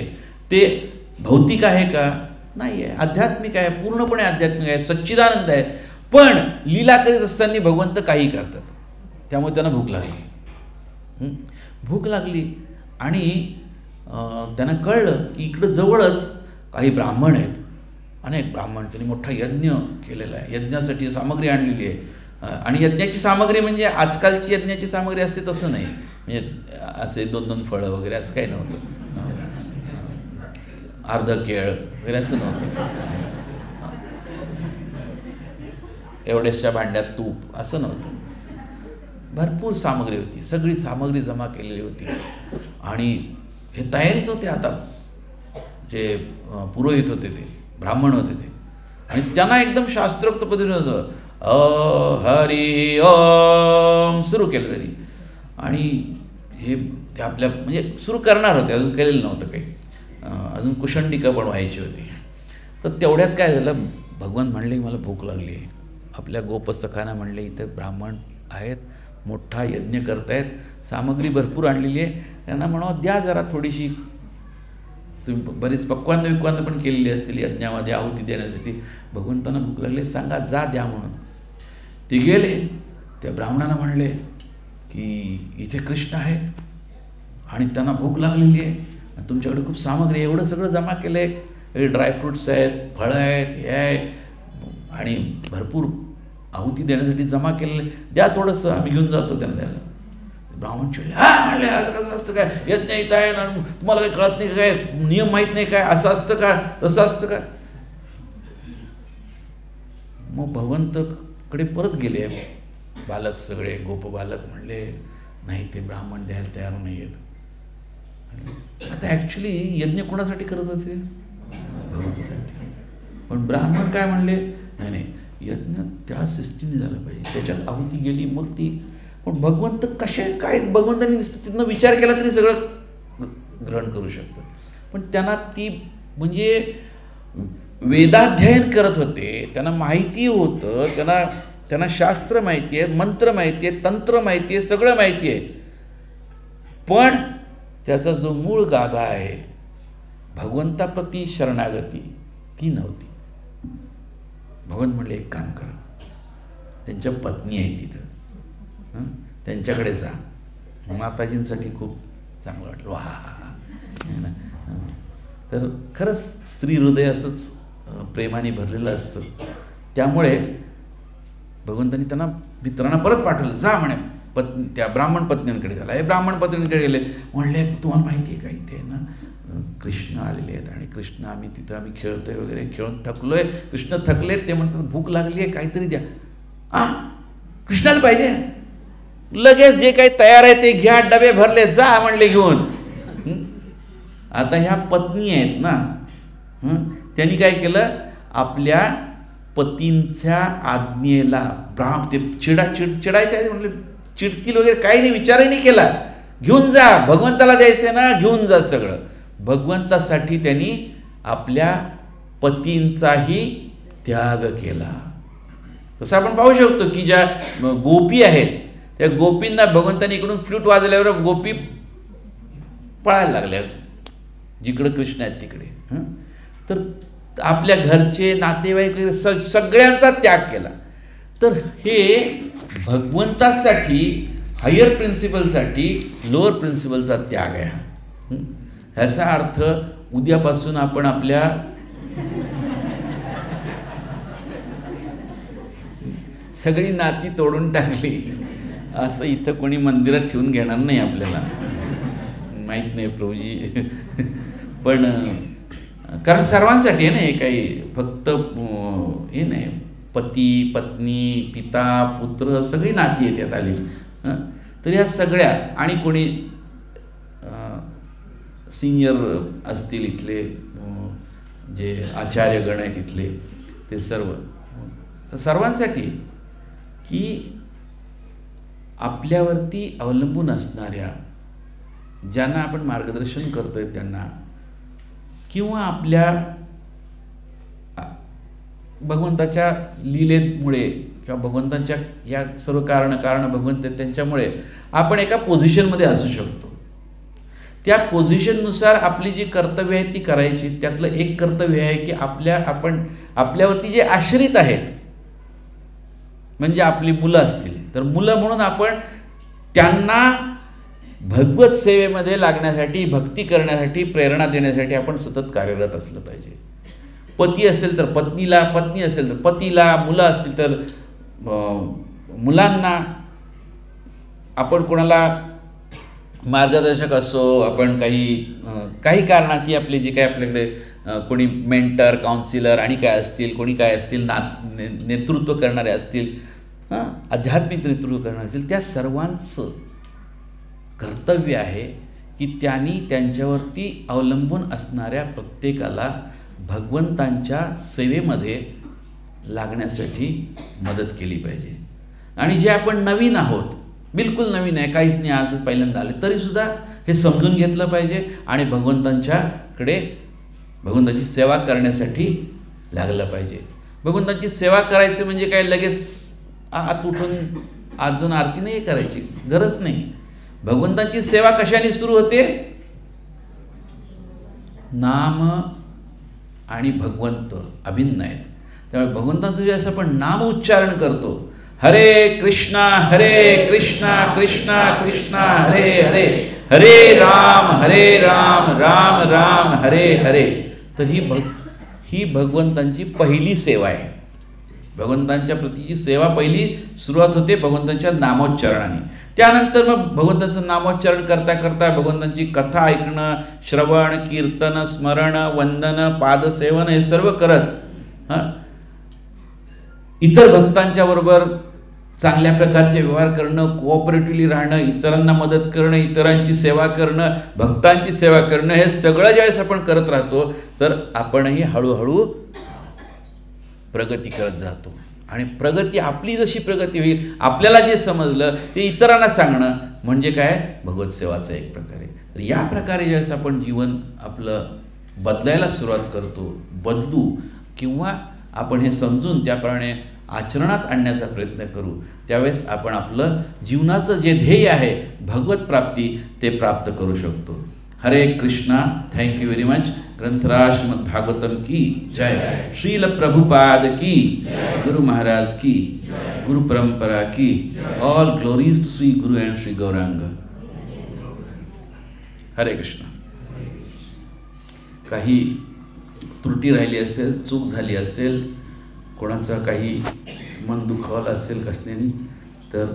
ते भौतिक आहे का? नाही आहे, आध्यात्मिक आहे, पूर्णपणे आध्यात्मिक आहे, सच्चिदानंद आहे. पण लीला करीत असताना भगवंत काही करतात, त्यामुळे त्यांना भूक लागली. भूक लागली आणि त्यांना कळलं की इकडं जवळच काही ब्राह्मण आहेत, अनेक ब्राह्मण. त्यांनी मोठा यज्ञ केलेला आहे, यज्ञासाठी सामग्री आणलेली आहे. आणि यज्ञाची सामग्री म्हणजे आजकालची यज्ञाची सामग्री असते तसं नाही, म्हणजे असे 2-2 फळं वगैरे असं काही नव्हतं, अर्ध केळ वगैरे असं नव्हतं, एवढ्याशा भांड्यात तूप असं नव्हतं. भरपूर सामग्री होती, सगळी सामग्री जमा केलेली होती आणि हे तयारीत होते. आता जे पुरोहित होते ते ब्राह्मण होते ते, आणि त्यांना एकदम शास्त्रोक्त पद्धतीने होतं हरी ओम सुरू केलं तरी. आणि हे ते आपल्या म्हणजे सुरू करणार होते, अजून केलेलं नव्हतं काही, अजून कुशंडिका बनवायची होती. तर तेवढ्यात काय झालं, भगवान म्हणले की मला भूक लागली आहे. आपल्या गोपसखांना म्हणले इथं ब्राह्मण आहेत, मोठा यज्ञ करतायत, सामग्री भरपूर आणलेली आहे, त्यांना म्हणावं द्या जरा थोडीशी. तुम्ही बरीच पक्वान्न पण केलेली असतील यज्ञामध्ये आहुती देण्यासाठी. भगवंतांना भूक लागली, सांगा जा द्या म्हणून. ते गेले, त्या ब्राह्मणांना म्हणले की इथे कृष्ण आहेत आणि त्यांना भूक लागलेली आहे, तुमच्याकडे खूप सामग्री आहे, एवढं सगळं जमा केलं आहे, ड्रायफ्रूट्स आहेत, फळं आहेत, हे आहे आणि भरपूर आहुती देण्यासाठी जमा केलेलं, द्या थोडंसं, आम्ही घेऊन जातो त्यांना द्यायला. ब्राह्मण चिडले, म्हणले असं कसं असतं काय, यज्ञ इथं आहे ना, तुम्हाला काही कळत नाही काय, नियम माहीत नाही काय, असं असतं का, तसं असतं का? मग भगवंतकडे परत गेले बालक सगळे, गोप बालक. म्हणले नाही, ते ब्राह्मण द्यायला तयार नाही आहेत. आता ॲक्च्युली यज्ञ कोणासाठी करत होते? भगवंतासाठी. पण ब्राह्मण काय म्हणले, नाही नाही, यज्ञ त्या सिस्टीमने झालं पाहिजे, त्याच्यात आहुती गेली मग ती. पण भगवंत कसे काय, भगवंतांनी तिथनं विचार केला तरी सगळं ग्रहण करू शकतात. पण त्यांना ती म्हणजे वेदाध्ययन करत होते, त्यांना माहिती होतं, त्यांना शास्त्र माहिती आहे, मंत्र माहिती आहे, तंत्र माहिती आहे, सगळं माहिती आहे. पण त्याचा जो मूळ गाभा आहे भगवंताप्रती शरणागती, ती नव्हती. भगवंत म्हणले एक काम करा, त्यांच्या पत्नी आहे तिथं, त्यांच्याकडे जा. माताजींसाठी खूप चांगलं वाटलं, वा. तर खरंच स्त्री हृदय असंच प्रेमाने भरलेलं असतं. त्यामुळे भगवंतांनी त्यांना मित्रांना परत पाठवलं, जा म्हणे त्या ब्राह्मण पत्नींकडे झाला. हे ब्राह्मण पत्नींकडे गेले, म्हणले तुम्हाला माहिती आहे का इथे ना कृष्ण आलेले आहेत आणि कृष्ण आम्ही खेळतोय वगैरे, खेळून थकलोय, कृष्ण थकलेत, ते म्हणतात भूक लागली आहे, काहीतरी द्या. कृष्णाला पाहिजे, लगेच जे काही तयार आहे ते घ्या, डबे भरले, जा म्हणले घेऊन. आता ह्या पत्नी आहेत ना, त्यांनी काय केलं, आपल्या पतींच्या आज्ञेला ते चिडायचे म्हणले, चिडतील वगैरे काही नाही, विचारही नाही केला, घेऊन जा, भगवंताला द्यायचं ना, घेऊन जा सगळं. भगवंतासाठी त्यांनी आपल्या पतींचाही त्याग केला. तसं आपण पाहू शकतो की ज्या गोपी आहेत त्या गोपींना भगवंतांनी इकडून फ्लूट वाजवल्यावर गोपी पळायला लागल्या, जिकडं कृष्ण आहेत तिकडे. तर आपल्या घरचे नातेवाईक वगैरे सगळ्यांचा त्याग केला. तर हे भगवंतासाठी, हायर प्रिन्सिपलसाठी लोअर प्रिन्सिपलचा त्याग आहे. ह्याचा अर्थ उद्यापासून आपण आपल्या सगळी नाती तोडून टाकली असं इथं कोणी मंदिरात ठेवून घेणार नाही आपल्याला, माहीत नाही प्रभूजी. पण कारण सर्वांसाठी आहे ना हे, काही फक्त हे नाही, पती पत्नी पिता पुत्र सगळी नाती येतात आली. तर ह्या सगळ्या, आणि कोणी सिनियर असतील इथले जे आचार्यगण आहेत इथले, ते सर्वांसाठी की आपल्यावरती अवलंबून असणाऱ्या, ज्यांना आपण मार्गदर्शन करतोय त्यांना, किंवा आपल्या भगवंताच्या लीलेमुळे किंवा भगवंतांच्या या सर्व कारण भगवंत त्यांच्यामुळे आपण एका पोझिशनमध्ये असू शकतो. त्या पोझिशननुसार आपली जी कर्तव्य आहेत ती करायची. त्यातलं एक कर्तव्य आहे की आपल्यावरती जे आश्रित आहेत, म्हणजे आपली मुलं असतील, तर मुलं म्हणून आपण त्यांना भगवत सेवेमध्ये लागण्यासाठी, भक्ती करण्यासाठी, प्रेरणा देण्यासाठी आपण सतत कार्यरत असलं पाहिजे. पती असेल तर पत्नीला, पत्नी असेल तर पतीला, मुलं असतील तर मुलांना, आपण कोणाला मार्गदर्शक असो, आपण काही कारणाची आपले जे काही आपल्याकडे कोणी मेंटर, काउन्सिलर आणि काय असतील, कोणी काय असतील, नेतृत्व करणारे असतील, आध्यात्मिक नेतृत्व करणारे असतील, त्या सर्वांचं कर्तव्य आहे की त्यांनी त्यांच्यावरती अवलंबून असणाऱ्या प्रत्येकाला भगवंतांच्या सेवेमध्ये लागण्यासाठी मदत केली पाहिजे. आणि जे आपण नवीन आहोत, बिलकुल नवीन आहे, काहीच नाही, आजच पहिल्यांदा आले, तरीसुद्धा हे समजून घेतलं पाहिजे आणि भगवंतांच्याकडे भगवंताची सेवा करण्यासाठी लागलं पाहिजे. भगवंताची सेवा करायचं म्हणजे काय लगेच आत उठून अजून आरती नाही करायची गरज नाही. भगवंताची सेवा कशाने सुरू होते? नाम आणि भगवंत अभिन्न आहेत. त्यामुळे भगवंताचं जे असं आपण नाम उच्चारण करतो, हरे कृष्णा कृष्णा कृष्णा हरे हरे, हरे राम राम राम हरे हरे, तर ही भगवंतांची पहिली सेवा आहे. भगवंतांच्या प्रतीची सेवा पहिली सुरुवात होते भगवंतांच्या नामोच्चारणाने. त्यानंतर मग भगवंताचं नामोच्चारण करता करता भगवंतांची कथा ऐकणं, श्रवण, कीर्तन, स्मरण, वंदन, पादसेवन हे सर्व करत इतर भक्तांच्या बरोबर चांगल्या प्रकारचे व्यवहार करणं, कोऑपरेटिव्हली राहणं, इतरांना मदत करणं, इतरांची सेवा करणं, भक्तांची सेवा करणं, हे सगळं ज्यावेळेस आपण करत राहतो तर आपणही हळूहळू प्रगती करत जातो. आणि प्रगती, आपली जशी प्रगती होईल, आपल्याला जे समजलं ते इतरांना सांगणं म्हणजे काय? भगवत सेवाचं एक प्रकारे. तर या प्रकारे ज्यावेळेस आपण जीवन आपलं बदलायला सुरुवात करतो, बदलू, किंवा आपण हे समजून त्याप्रमाणे आचरणात आणण्याचा प्रयत्न करू, त्यावेळेस आपण आपलं जीवनाचं जे ध्येय आहे भगवत प्राप्ती ते प्राप्त करू शकतो. Hare Krishna. Thank you very much. ग्रंथराज श्रीमद् भागवतम की जय. श्रील प्रभुपाद की, गुरु महाराज की, गुरु परंपरा की. All glories to Shri Guru end Shri Gaurang. हरे कृष्णा. काही त्रुटी राहिली असेल, चूक झाली असेल, कोणाचं काही मन दुखावलं असेल कशाने, तर